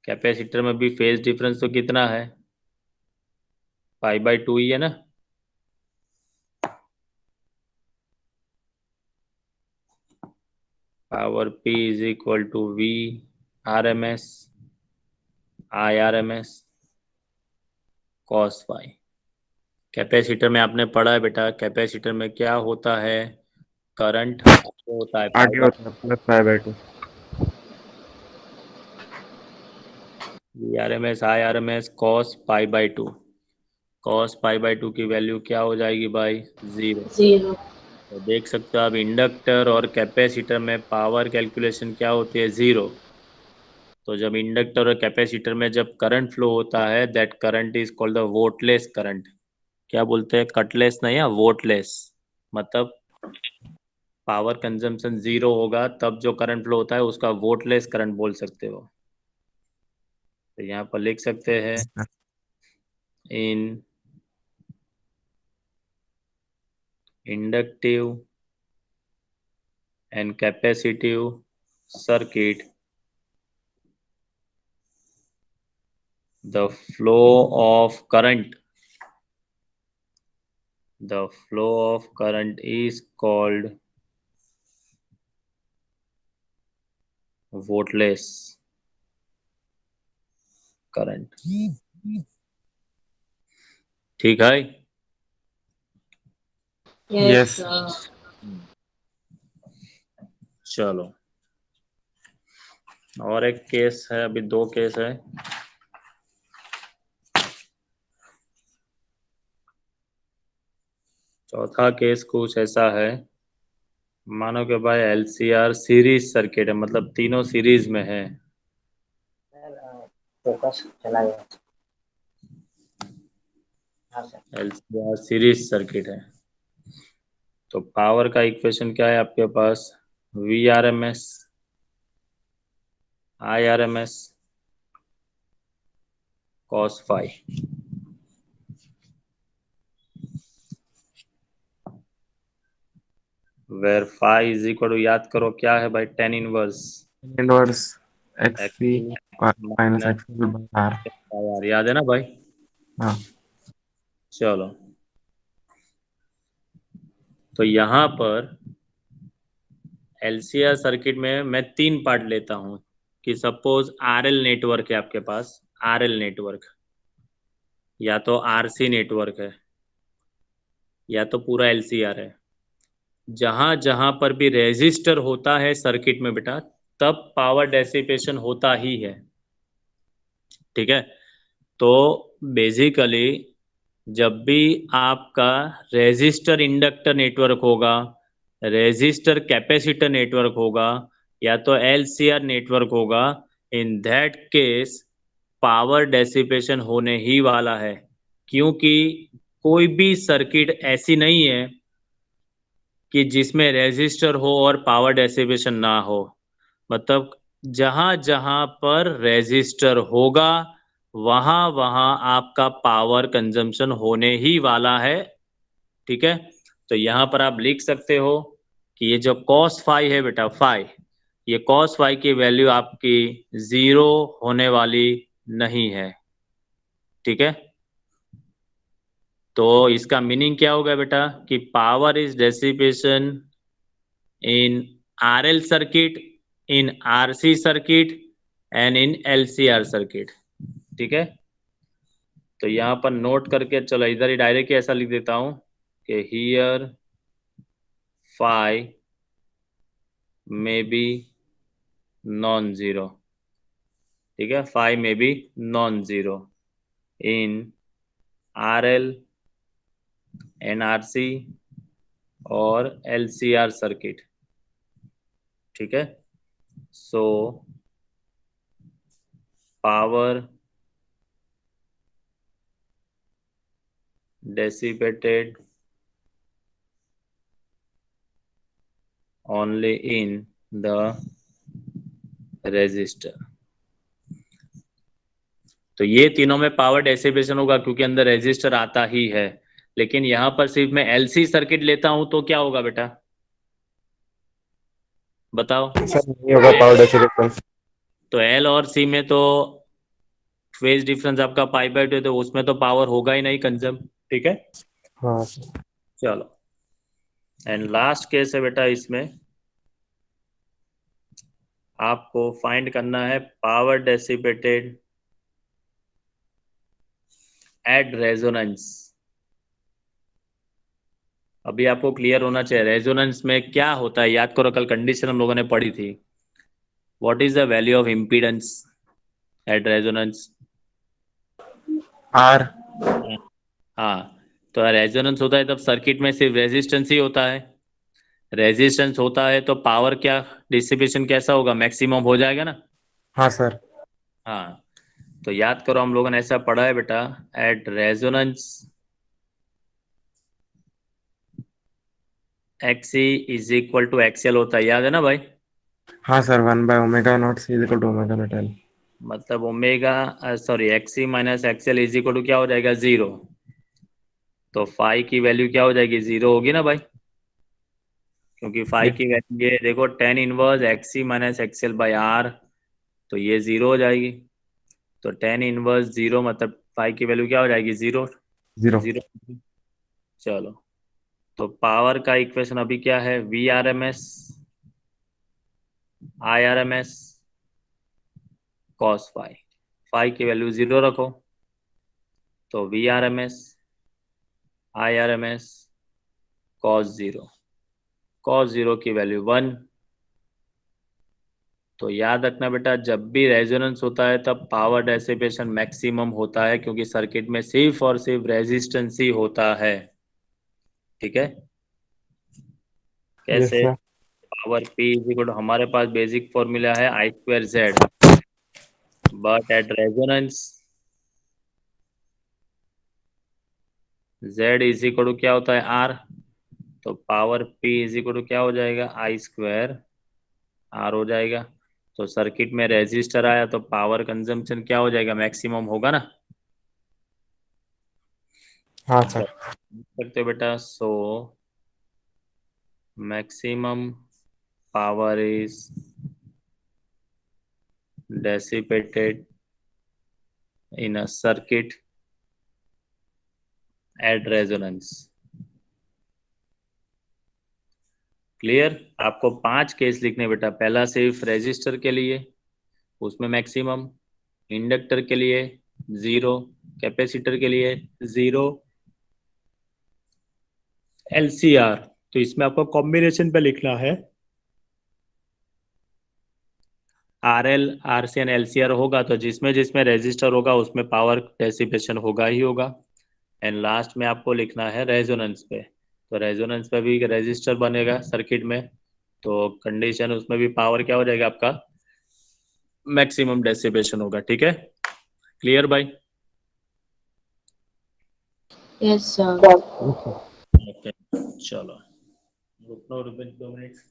कैपेसिटर में भी फेज डिफरेंस तो कितना है, पाई/2 ही है ना। Power P is equal to V RMS IRMS cos phi. Capacitor में आपने पढ़ा है बेटा, कैपेसिटर में क्या होता है, करंट होता है आगे होता है प्लस पाई/2। RMS IRMS cos पाई/2। cos पाई/2 की वैल्यू क्या हो जाएगी भाई, 0। 0. तो देख सकते हो आप इंडक्टर और कैपेसिटर में पावर कैलकुलेशन क्या होती है, 0। तो जब इंडक्टर और कैपेसिटर में जब करंट फ्लो होता है, that current is called the wattless current. क्या बोलते हैं, कटलेस नहीं है, वोल्टलेस। मतलब पावर कंजम्पशन 0 होगा तब जो करंट फ्लो होता है उसका वोल्टलेस करंट बोल सकते हो। तो यहाँ पर लिख सकते हैं, in inductive and capacitive circuit the flow of current is called wattless current. ठीक है। Yes, yes. sir. चलो और एक केस है, अभी 2 केस है। चौथा केस कुछ ऐसा है, मानो कि भाई LCR सीरीज सर्किट है, मतलब तीनों सीरीज में है। फोकस चला गया। LCR सीरीज सर्किट है। तो पावर का इक्वेशन क्या है आपके पास, VRMS IRMS cos phi. Where phi is equal to, याद करो क्या है भाई, tan inverse inverse XC XC minus minus XL by R। R, याद है ना भाई। हाँ। चलो तो यहाँ पर LCR सर्किट में मैं 3 पार्ट लेता हूँ कि सपोज RL नेटवर्क है आपके पास, RL नेटवर्क या तो RC नेटवर्क है या तो पूरा LCR है। जहां जहां पर भी रेजिस्टर होता है सर्किट में बेटा, तब पावर डेसिपेशन होता ही है। ठीक है। तो बेसिकली जब भी आपका रेजिस्टर इंडक्टर नेटवर्क होगा, रेजिस्टर कैपेसिटर नेटवर्क होगा, या तो LCR नेटवर्क होगा, इन दैट केस पावर डेसिपेशन होने ही वाला है। क्योंकि कोई भी सर्किट ऐसी नहीं है कि जिसमें रेजिस्टर हो और पावर डेसिपेशन ना हो। मतलब जहां जहां पर रेजिस्टर होगा वहां वहां आपका पावर कंजम्पशन होने ही वाला है। ठीक है। तो यहां पर आप लिख सकते हो कि ये जो cos फाई है बेटा, फाई, ये cos फाई की वैल्यू आपकी 0 होने वाली नहीं है। ठीक है। तो इसका मीनिंग क्या होगा बेटा कि power is dissipation in RL circuit, in RC circuit and in LCR circuit। ठीक है। तो यहाँ पर नोट करके चलो, इधर ही डायरेक्ट ऐसा लिख देता हूँ कि हियर फाई में बी नॉन जीरो। ठीक है, फाई में B non zero in RL NRC और LCR सर्किट। ठीक है। So power dissipated only in the resistor। तो ये तीनों में पावर डेसिपेशन होगा क्योंकि अंदर रेजिस्टर आता ही है। लेकिन यहाँ पर सिर्फ मैं एलसी सर्किट लेता हूं तो क्या होगा बेटा, बताओ। सर नहीं होगा पावर डेसिपेशन। तो एल और सी में तो फेज डिफरेंस आपका पाई बाय 2 है, तो उसमें तो पावर होगा ही नहीं कंज्यूम। ठीक है, हाँ चलो। एंड लास्ट केस है बेटा, इसमें आपको फाइंड करना है पावर डेसिपेटेड एट रेजोनेंस। अभी आपको क्लियर होना चाहिए रेजोनेंस में क्या होता है। याद करो, कल कंडीशन हम लोगों ने पढ़ी थी। What is the value of impedance at resonance? R. हाँ, तो रेजोनेंस होता है तब सर्किट में सिर्फ रेजिस्टेंस ही होता है। रेजिस्टेंस होता है तो पावर क्या डिसिपेशन कैसा होगा, मैक्सिमम हो जाएगा ना। हाँ सर। हाँ, तो याद करो हम लोगों ने ऐसा पढ़ा है बेटा, at resonance XC is equal to XL होता है, याद है ना भाई। हाँ sir, 1/ω0 C equal to ω0L। मतलब omega sorry XC minus XL is equal to क्या हो जाएगा, 0। तो फाई की वैल्यू क्या हो जाएगी, 0 होगी ना भाई, क्योंकि फाई की वैल्यू ये देखो tan inverse XC minus XL by R, तो ये 0 हो जाएगी। तो tan इनवर्स 0 मतलब फाई की वैल्यू क्या हो जाएगी, 0। 0। 0। चलो, तो पावर का इक्वेशन अभी क्या है, VRMS IRMS cos phi. Phi की वैल्यू 0 रखो, तो VRMS IRMS cos 0 की वैल्यू 1। तो याद रखना बेटा, जब भी रेजोनेंस होता है तब पावर डेसिपेशन मैक्सिमम होता है क्योंकि सर्किट में सिर्फ और सिर्फ रेजिस्टेंस ही होता है। ठीक है, यस कैसे? Sir. Power P is equal to, हमारे पास बेसिक फॉर्मूला है I2Z, but at resonance Z is equal to क्या होता है, R। तो power P is equal to क्या हो जाएगा, I2R हो जाएगा। तो सर्किट में रेजिस्टर आया तो पावर कंजम्पशन क्या हो जाएगा, मैक्सिमम होगा ना। हाँ तो सर। सकते हो बेटा, so maximum power is dissipated in a circuit at resonance। Clear? आपको 5 केस लिखने बेटा। पहला सिर्फ रेजिस्टर के लिए, उसमें मैक्सिमम, इंडक्टर के लिए 0, कैपेसिटर के लिए 0, LCR। तो इसमें आपको कॉम्बिनेशन पे लिखना है RL RC एंड LCR होगा, तो जिसमें जिसमें रेजिस्टर होगा उसमें पावर डेसिपेशन होगा ही होगा। एंड लास्ट में आपको लिखना है रेजोनेंस पे। तो रेजोनेंस पे भी रेजिस्टर बनेगा सर्किट में, तो कंडीशन उसमें भी पावर क्या हो जाएगा आपका, मैक्सिमम डेसिपेशन होगा। ठीक है, क्लियर भाई? Yes, sir. ओके, चलो रुकना रुपए 2 मिनट।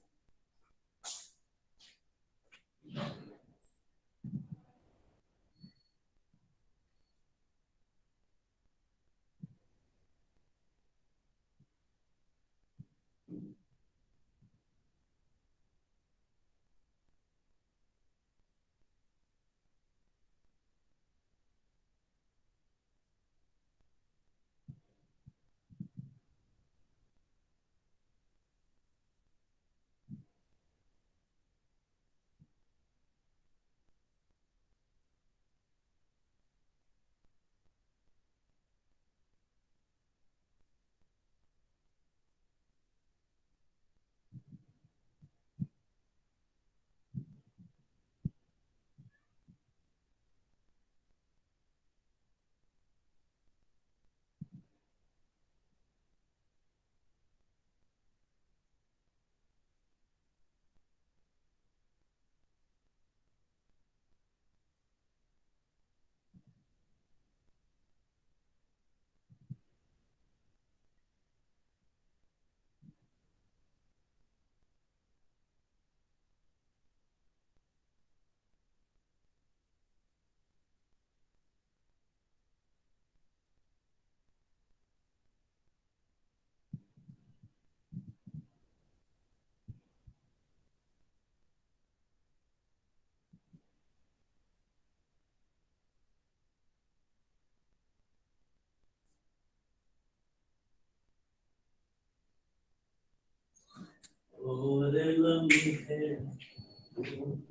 और लम्हे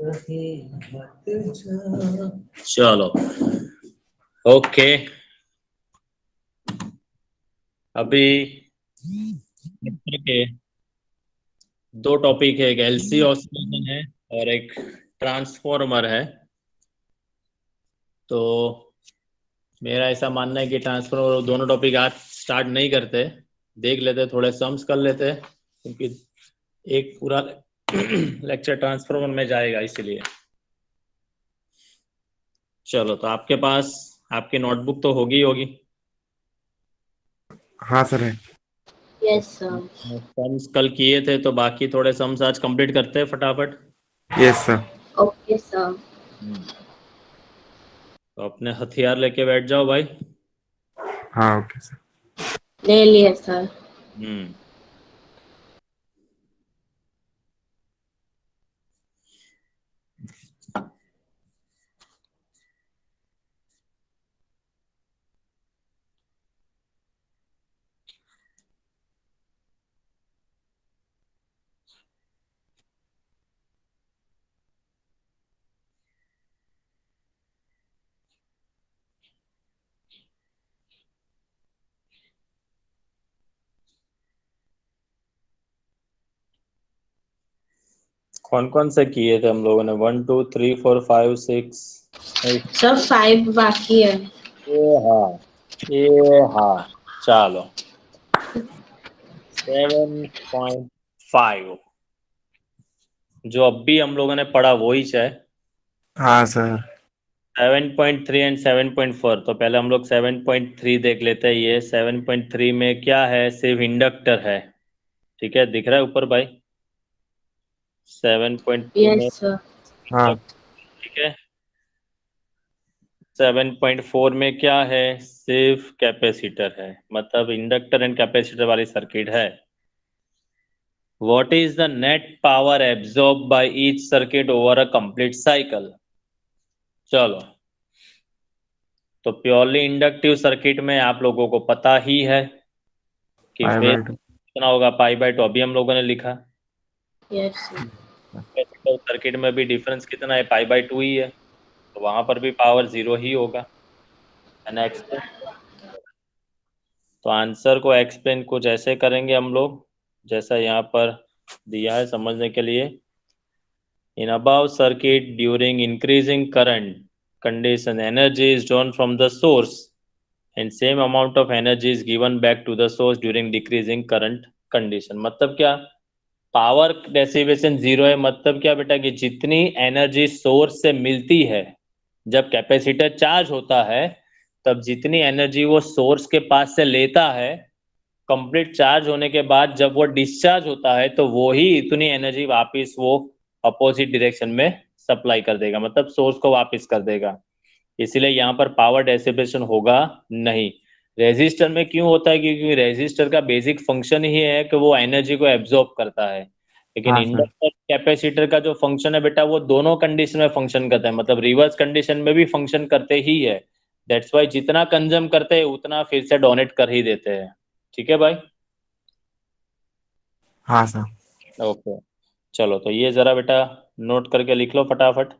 कहीं मत जा। चलो ओके, अभी के दो टॉपिक है, एक एलसी ऑसिलेशन है और एक ट्रांसफॉर्मर है। तो मेरा ऐसा मानना है कि ट्रांसफॉर्मर दोनों टॉपिक आज स्टार्ट नहीं करते, देख लेते, थोड़े सम्स कर लेते, क्योंकि एक पूरा लेक्चर ट्रांसफॉर्मर में जाएगा इसलिए। चलो, तो आपके पास आपकी नोटबुक तो होगी। हाँ सर है। Yes, sir. सम्स कल किए थे, तो बाकी थोड़े सम्स आज कंप्लीट करते हैं फटाफट। Yes sir. Okay, sir. तो अपने हथियार लेके बैठ जाओ भाई। हाँ ओके सर। ले लिया, sir. हम्म कौन कौन से किए थे हम लोगों ने? 1 2 3 4 5 6। Sir, 5 बाकी है. ये हाँ, चलो 7.5 जो अब भी हम लोगों ने पढ़ा वही है। हाँ सर। 7.3 एंड 7.4। तो पहले हम लोग 7.3 देख लेते हैं। ये 7.3 में क्या है? सिर्फ इंडक्टर है। ठीक है, दिख रहा है ऊपर भाई? 7.3 में Yes, sir. हाँ ठीक है। 7.4 में क्या है? सिर्फ कैपेसिटर है, मतलब इंडक्टर एंड कैपेसिटर वाली सर्किट है। What is the net power absorbed by each circuit over a complete cycle? चलो, तो प्योरली इंडक्टिव सर्किट में आप लोगों को पता ही है कि फेज 5/2। कितना होगा, पाई बाय 2। अभी हम लोगों ने लिखा। Yes, sir. कैपेसिटर सर्किट में भी डिफरेंस कितना है? पाई बाय 2 ही है, तो वहां पर भी पावर 0 ही होगा, है ना? एक्सप्लेन। तो आंसर को एक्सप्लेन कुछ ऐसे करेंगे हम लोग, जैसा यहाँ पर दिया है समझने के लिए। In above circuit, during increasing current condition, energy is drawn from the source and same amount of energy is given back to the source during decreasing current condition। मतलब क्या? पावर डेसिवेशन 0 है। मतलब क्या बेटा? कि जितनी एनर्जी सोर्स से मिलती है जब कैपेसिटर चार्ज होता है, तब जितनी एनर्जी वो सोर्स के पास से लेता है, कंप्लीट चार्ज होने के बाद जब वो डिस्चार्ज होता है, तो वो ही इतनी एनर्जी वापस वो अपोजिट डायरेक्शन में सप्लाई कर देगा, मतलब सोर्स को वापस कर देगा। इसीलिए यहाँ पर पावर डेसिपेशन होगा नहीं। रेजिस्टर में क्यों होता है? क्योंकि रेजिस्टर का बेसिक फंक्शन ही है कि वो एनर्जी को एब्जॉर्ब करता है। लेकिन हाँ सर। इंडक्टर कैपेसिटर का जो फंक्शन है बेटा, वो दोनों कंडीशन में फंक्शन करता है, मतलब रिवर्स कंडीशन में भी फंक्शन करते ही है। दैट्स वाई जितना कंज्यूम करते हैं उतना फिर से डोनेट कर ही देते हैं। ठीक है भाई? हाँ सर। ओके, चलो, तो ये जरा बेटा नोट करके लिख लो फटाफट।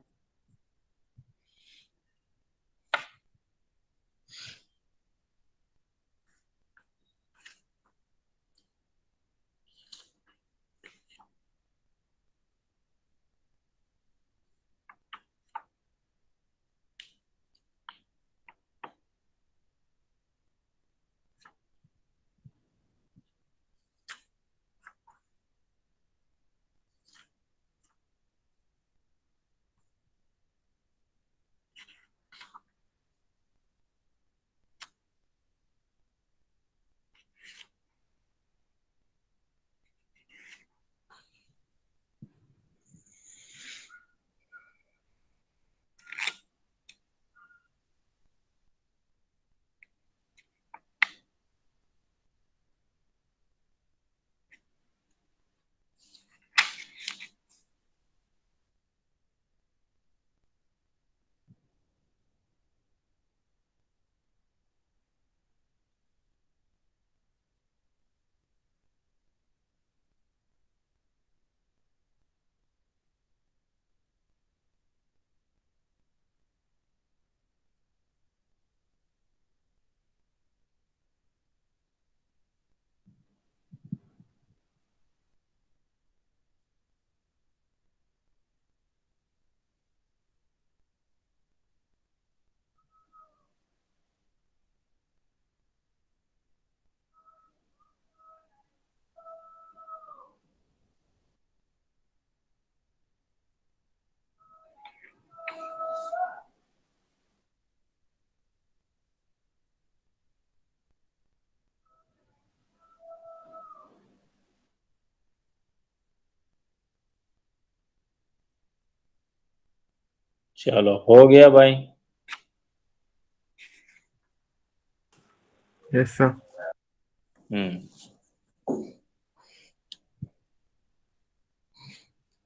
चलो हो गया भाई। Yes sir.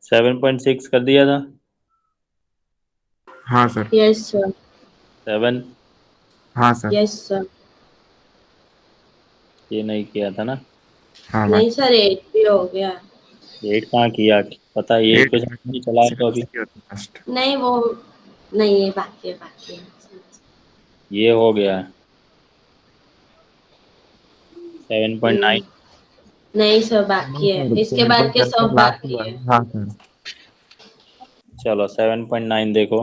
7.6 कर दिया था। हाँ सर। Yes sir. 7 हाँ सर। Yes sir. ये नहीं किया था ना। हाँ भाई। नहीं सर, 8 भी हो गया। 8 कहाँ किया, पता है ये एट कुछ नहीं चला है तो अभी। फर्स्ट। नहीं वो, नहीं ये बाकी है। ये हो गया 7.9। नहीं सर, बाकी है, इसके बाद के सब बाकी है। हाँ सर। चलो 7.9 देखो।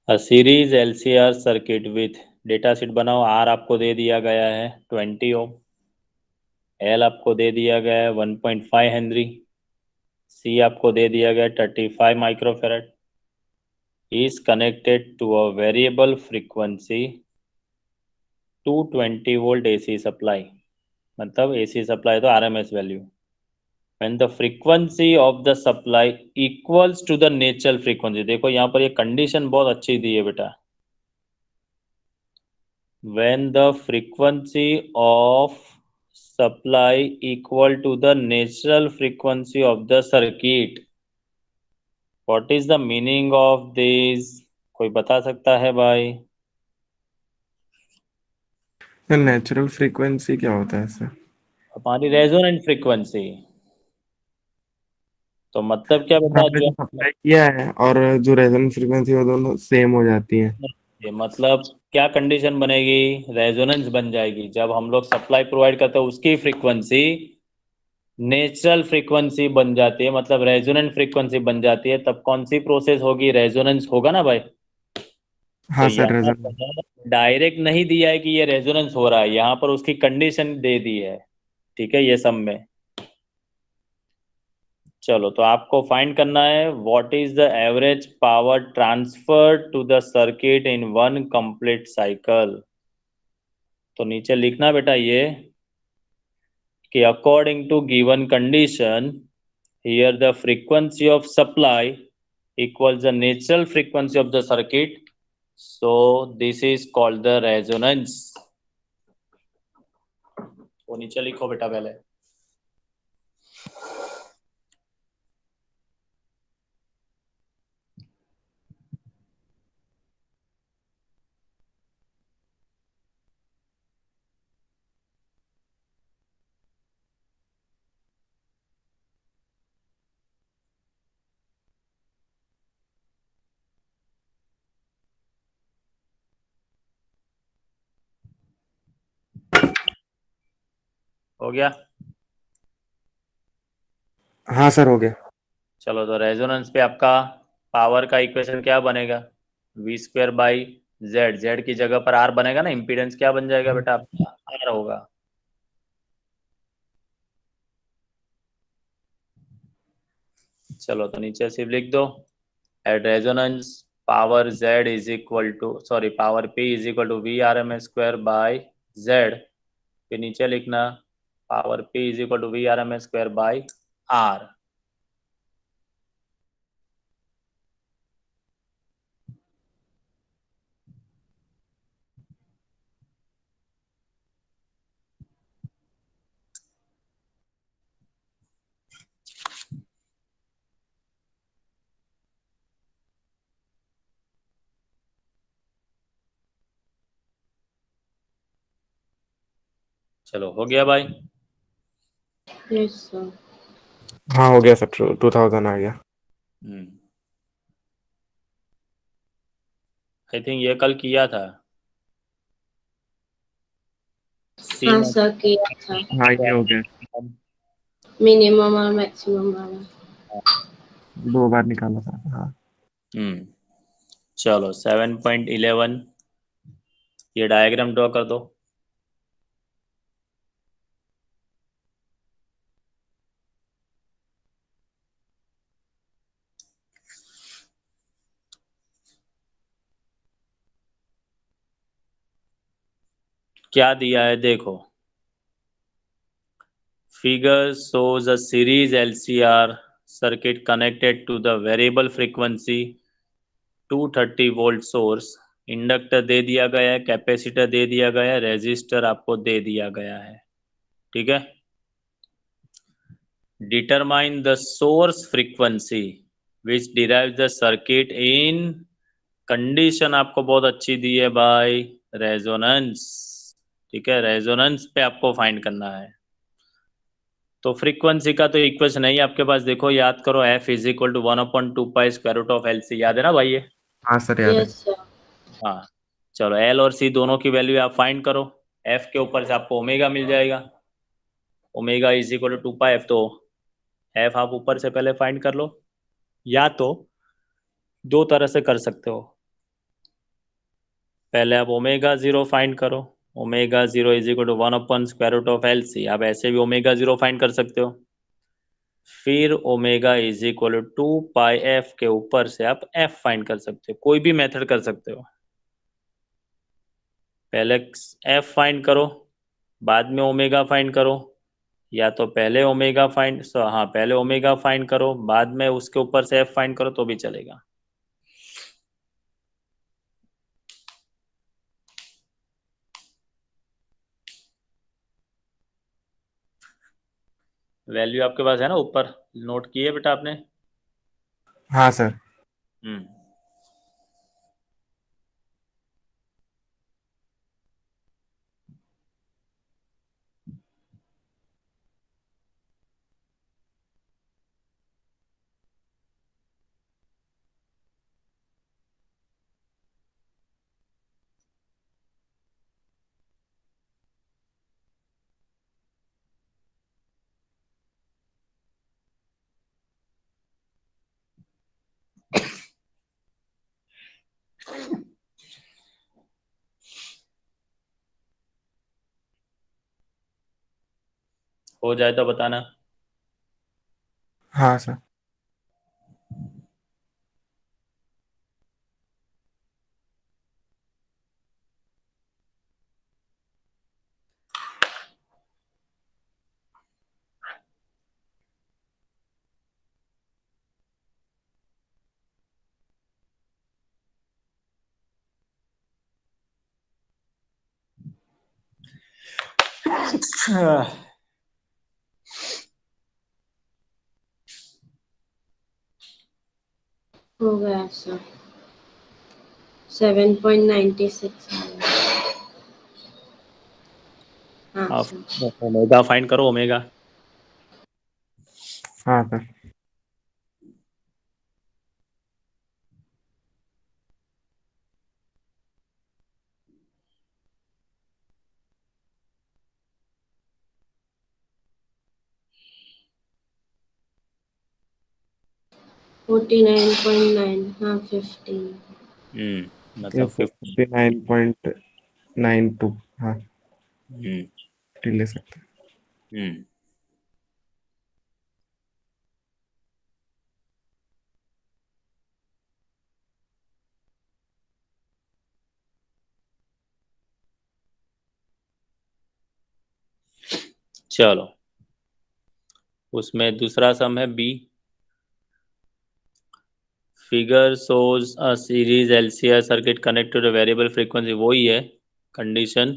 A series LCR circuit with data sheet बनाओ। आर आपको दे दिया गया है 20 ओम। एल आपको दे दिया गया है 1.5 हेनरी। सी आपको दे दिया गया है 35 microfarad. is connected to a variable frequency 220 volt AC supply। मतलब AC सप्लाई तो RMS value. when the frequency of the supply equals to the natural frequency। देखो यहाँ पर ये कंडीशन बहुत अच्छी दी है बेटा। when the frequency of supply equal to the natural frequency of the circuit, what is the meaning of this? कोई बता सकता है भाई? नेचुरल फ्रीक्वेंसी क्या होता है सर? हमारी रेजोनेंट फ्रीक्वेंसी। तो मतलब क्या बेटा, आपने जो जो सप्लाई किया है और जो रेजोनेंस फ्रीक्वेंसी वो दोनों सेम हो जाती है। ये मतलब क्या कंडीशन बनेगी, रेजोनेंस बन जाएगी जब हम लोग सप्लाई प्रोवाइड करते हैं उसकी फ्रीक्वेंसी नेचुरल फ्रीक्वेंसी बन जाती है, मतलब रेजोनेंट फ्रीक्वेंसी बन जाती है। तब कौन सी प्रोसेस होगी, रेजोनेंस होगा ना भाई। तो हाँ सर यहाँ रेजोनेंस। पर डायरेक्ट नहीं दिया है कि ये रेजोनेंस हो रहा है, यहाँ पर उसकी कंडीशन दे दी है। ठीक है, ये सब में। चलो तो आपको फाइंड करना है what is the average power transfer to the circuit in one complete cycle. तो नीचे लिखना बेटा ये कि according to given condition here the frequency of supply equals the natural frequency of the circuit, so this is called the resonance। तो नीचे लिखो बेटा पहले। हो गया। हाँ सर हो गया। चलो तो रेजोनेंस पे आपका पावर का इक्वेशन क्या बनेगा, V square by Z. Z की जगह पर आर बनेगा ना, इम्पीडेंस क्या बन जाएगा बेटा आपका, आर होगा। चलो तो नीचे सिर्फ लिख दो at resonance power Z is equal to, sorry power P is equal to V R M S square by Z. फिर नीचे लिखना power P is equal to V R M S square by R. चलो हो गया भाई। Yes sir. हाँ हो गया सर 2000 आ गया। आई थिंक ये कल किया था। सी हाँ सर, किया था। हाँ ये हो गया। मिनिमम और मैक्सिमम वाला। 2 बार निकाला था हाँ। चलो 7.11 ये डायग्राम ड्रॉ कर दो। क्या दिया है देखो, Figure shows a series LCR circuit connected to the variable frequency 230 volt source. Inductor दे दिया गया है, कैपेसिटर दे दिया गया है, रेजिस्टर आपको दे दिया गया है। ठीक है। Determine the source frequency which derive the circuit in condition आपको बहुत अच्छी दी है भाई, रेजोनेंस। ठीक है, रेजोनेंस पे आपको फाइंड करना है। तो फ्रीक्वेंसी का तो इक्वेशन है ही आपके पास, देखो याद करो, F is equal to 1/2 square root of LC। याद है ना भाई ये? हाँ सर याद है। Yes sir. हाँ, चलो L और C दोनों की वैल्यू आप फाइंड करो। F के ऊपर से आपको ओमेगा मिल जाएगा, omega is equal to 2πf। तो F आप ऊपर से पहले फाइंड कर लो, या तो दो तरह से कर सकते हो। पहले आप ओमेगा जीरो फाइंड करो, omega zero is equal to 1/स्क्वायर रूट ऑफ LC। आप ऐसे भी ओमेगा जीरो फाइंड कर सकते हो। फिर omega is equal to 2πf के ऊपर से आप F फाइंड कर सकते हो, कोई भी मेथड कर सकते हो। पहले F फाइंड करो, बाद में ओमेगा फाइंड करो, या तो पहले ओमेगा फाइंड हाँ पहले ओमेगा फाइंड करो, बाद में उसके ऊपर से F फाइंड करो तो भी चलेगा। वैल्यू आपके पास है ना, ऊपर नोट की है बेटा आपने? हाँ सर। हम्म। हो जाए तो बताना। हाँ सर। हो गया सर। 7.96। हाँ आप सर। ओमेगा फाइंड करो, ओमेगा। हाँ सर। $49.9। हाँ 15। ये मतलब 50। 49.92। हाँ हम्म। ले सकते हैं। हम्म। चलो, उसमें दूसरा सम है B. Figure shows a series LCR circuit connected to a variable frequency। वही है कंडीशन,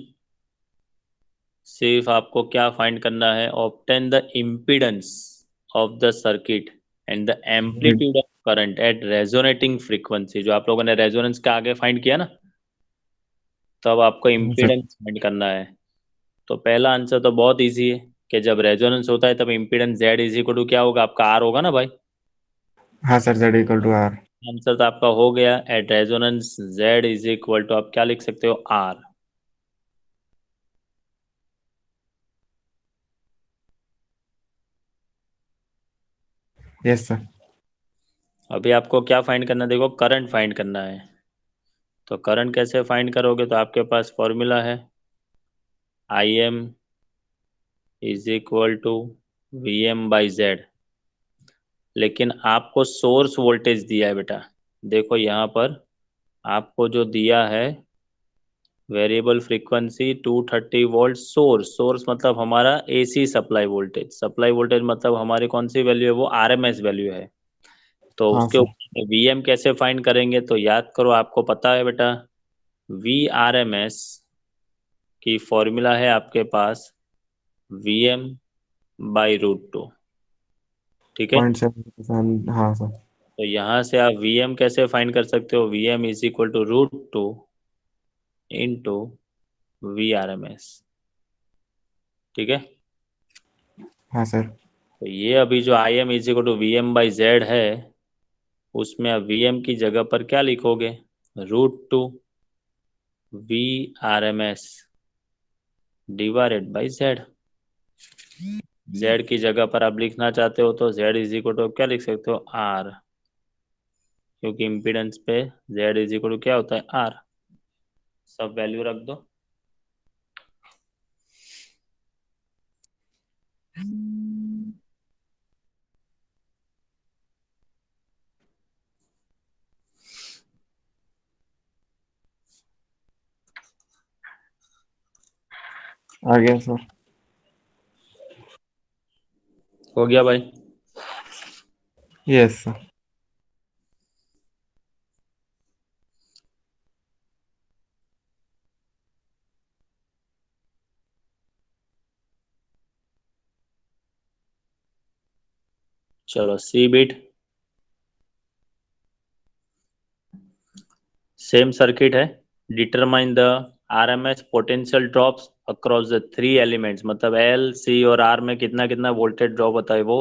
सिर्फ आपको क्या फाइंड करना है, obtain the impedance of the circuit and the amplitude of current eight resonating frequency. जो आप लोगों ने रेजोनेंस के आगे फाइंड किया ना, तब आपको हाँ सर। इम्पीडेंस फाइंड करना है। तो पहला आंसर तो बहुत इजी है कि जब रेजोनेंस होता है तब impedance Z is equal to क्या होगा, आपका R होगा ना भाई। हाँ sir Z equal to R। Answer तो आपका हो गया, at resonance Z is equal to आप क्या लिख सकते हो, R। Yes sir. अभी आपको क्या फाइंड करना है, देखो करंट फाइंड करना है। तो करंट कैसे फाइंड करोगे, तो आपके पास फॉर्मूला है IM is equal to VM/Z। लेकिन आपको सोर्स वोल्टेज दिया है बेटा, देखो यहाँ पर आपको जो दिया है वेरिएबल फ्रीक्वेंसी 230 वोल्ट सोर्स मतलब हमारा एसी सप्लाई वोल्टेज मतलब हमारी कौन सी वैल्यू है, वो आरएमएस वैल्यू है। तो हाँ उसके सर। ऊपर वीएम कैसे फाइंड करेंगे, तो याद करो, आपको पता है बेटा, वी आर एम एस की फॉर्मूला है आपके पास वीएम बाई रूट टू। ठीक है, 0.7, हाँ सर। तो यहाँ से आप वीएम कैसे फाइंड कर सकते हो, VM is equal to root two into V R M S. ठीक है, हाँ सर। तो ये अभी जो I M is equal to V M by Z है, उसमें आप वी एम की जगह पर क्या लिखोगे, root two V R M S divided by Z. Z की जगह पर आप लिखना चाहते हो तो जेड इज इक्वल टू क्या लिख सकते हो, आर, क्योंकि इम्पीडेंस पे जेड इज इक्वल टू क्या होता है, आर। सब वैल्यू रख दो। आ गया सर। हो गया भाई। Yes sir. चलो सी बीट, सेम सर्किट है। Determine the RMS potential drops across the three elements, मतलब एल सी और आर में कितना कितना वोल्टेज ड्रॉप होता है वो,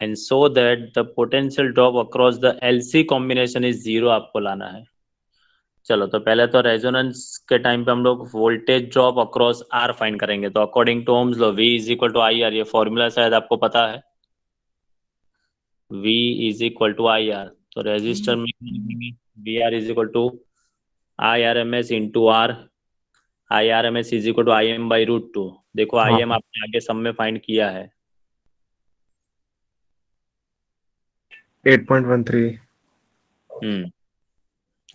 and so that the potential drop across the LC combination is zero, आपको लाना है। चलो, तो पहले तो रेजोनेंस के टाइम पे हम लोग voltage drop across R find करेंगे। तो according to Ohm's law V is equal to I R, ये फॉर्मूला शायद आपको पता है, V is equal to I R. तो रेजिस्टर में V R is equal to I R M S into R, I R M S is equal to I M by root two. देखो आई हाँ M आपने आगे सब में find किया है, 8.13।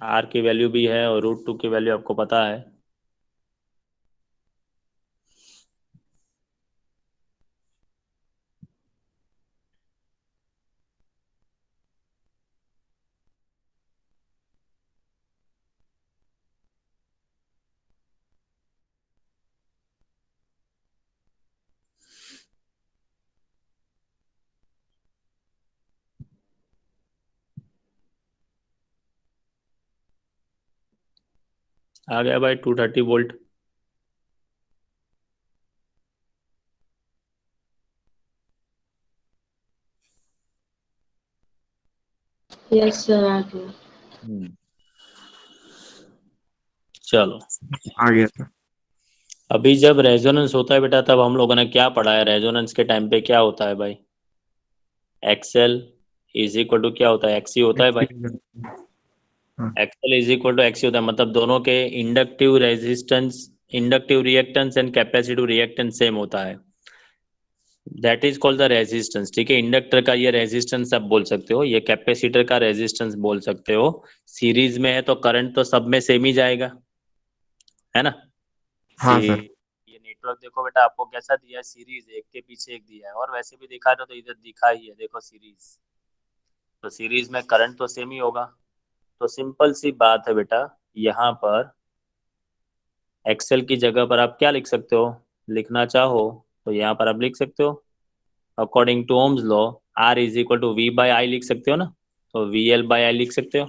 आर की वैल्यू भी है और रूट टू की वैल्यू आपको पता है। आ गया भाई 230 वोल्ट। यस सर आ गया। चलो, आ गया सर। अभी जब रेजोनेंस होता है बेटा, तब हम लोगों ने क्या पढ़ा है, रेजोनेंस के टाइम पे क्या होता है भाई, एक्सएल इज इक्वल टू क्या होता है, एक्सी होता है भाई। हाँ XL is equal to XC होता है, मतलब दोनों के inductive resistance, inductive reactance and capacitive reactance same होता है। That is called the resistance. ठीक है, इंडक्टर का ये रेजिस्टेंस आप बोल सकते हो, ये कैपेसिटर का रेजिस्टेंस बोल सकते हो। सीरीज में है तो करंट तो सब में सेम ही जाएगा, है ना। हाँ सर। ये नेटवर्क देखो बेटा, आपको कैसा दिया है, सीरीज एक के पीछे एक दिया है, और वैसे भी दिखा रहे हो तो इधर दिखा ही है, देखो सीरीज। तो सीरीज में करंट तो सेम ही होगा। तो सिंपल सी बात है बेटा, यहाँ पर एक्सेल की जगह पर आप क्या लिख सकते हो, लिखना चाहो तो यहाँ पर आप लिख सकते हो according to Ohm's law R is equal to V by I लिख सकते हो ना, तो वी एल बाई आई लिख सकते हो।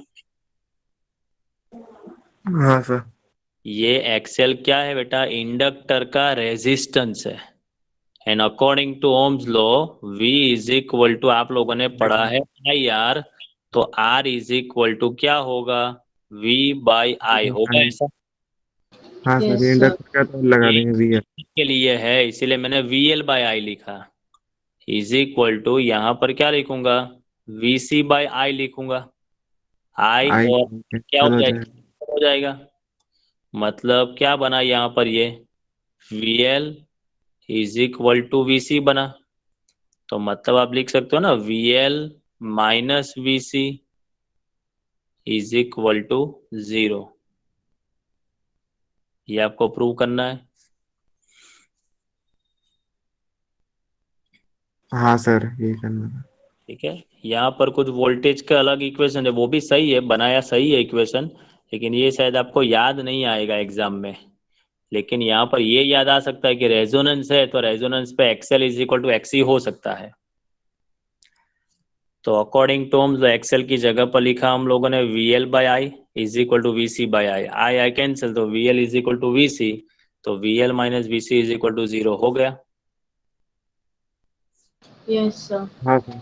हाँ सर। ये एक्सेल क्या है बेटा, इंडक्टर का रेजिस्टेंस है। And according to Ohm's law V is equal to, आप लोगों ने पढ़ा है आई आर, तो R इज इक्वल टू क्या होगा, V बाई आई होगा ऐसा। हाँ सर, ये यस सर। इंडक्टर का तो लगा ये देंगे VL। के लिए है, इसीलिए मैंने VL बाई आई लिखा, इज इक्वल टू यहाँ पर क्या लिखूंगा, VC बाई आई लिखूंगा। आई आई और क्या हो कैंसिल हो जाएगा। जाएगा, हो जाएगा। मतलब क्या बना यहाँ पर, ये VL is equal to VC बना। तो मतलब आप लिख सकते हो ना, VL minus VC is equal to zero. ये आपको प्रूव करना है। हाँ सर, ये करना था। ठीक है, यहाँ पर कुछ वोल्टेज का अलग इक्वेशन है, वो भी सही है, बनाया सही है इक्वेशन, लेकिन ये शायद आपको याद नहीं आएगा एग्जाम में। लेकिन यहाँ पर ये याद आ सकता है कि रेजोनेंस है, तो रेजोनेंस पे XL is equal to X ही हो सकता है। तो अकॉर्डिंग टू हम एक्सएल की जगह पर लिखा हम लोगों ने V L by I is equal to V C by I, I I cancel, तो V L is equal to V C, तो V L minus V C is equal to 0 हो गया। Yes sir. हाँ sir.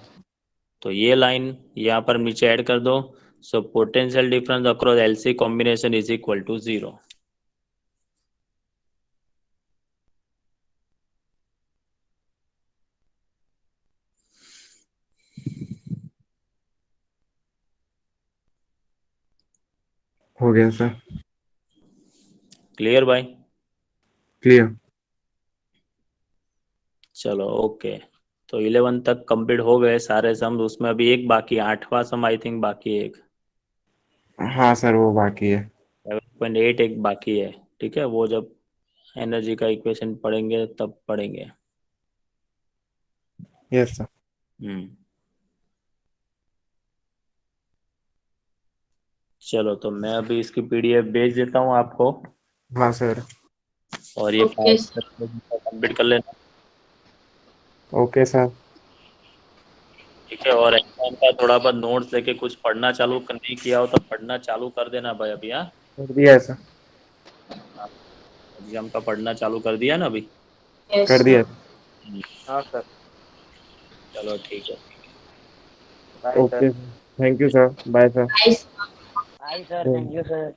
तो ये line यहाँ पर नीचे ऐड कर दो। So potential difference across LC combination is equal to 0। हो गया सर। क्लियर भाई? क्लियर। चलो ओके। तो 11 तक कंप्लीट हो गए सारे सम, उसमें अभी एक बाकी है, 8वां सम आई थिंक बाकी है, एक हाँ सर, वो बाकी है। 7.8 एक बाकी है। ठीक है, वो जब एनर्जी का इक्वेशन पढ़ेंगे तब पढ़ेंगे। Yes sir. हम्म। चलो तो मैं अभी इसकी पीडीएफ भेज देता हूँ आपको, हाँ सर। और ये ओके सर। कंप्लीट कर लेना। Okay sir. ठीक है, और एग्जाम का थोड़ा बहुत नोट्स लेके कुछ पढ़ना चालू नहीं किया हो तो पढ़ना चालू कर देना भाई अभी। हाँ, कर दिया है सर। एग्जाम का पढ़ना चालू कर दिया ना अभी? यस कर दिया सर। है। हाँ सर। चलो ठीक है। Bye sir. Okay sir, thank you sir, bye sir. Bye sir. Bye sir, thank you sir.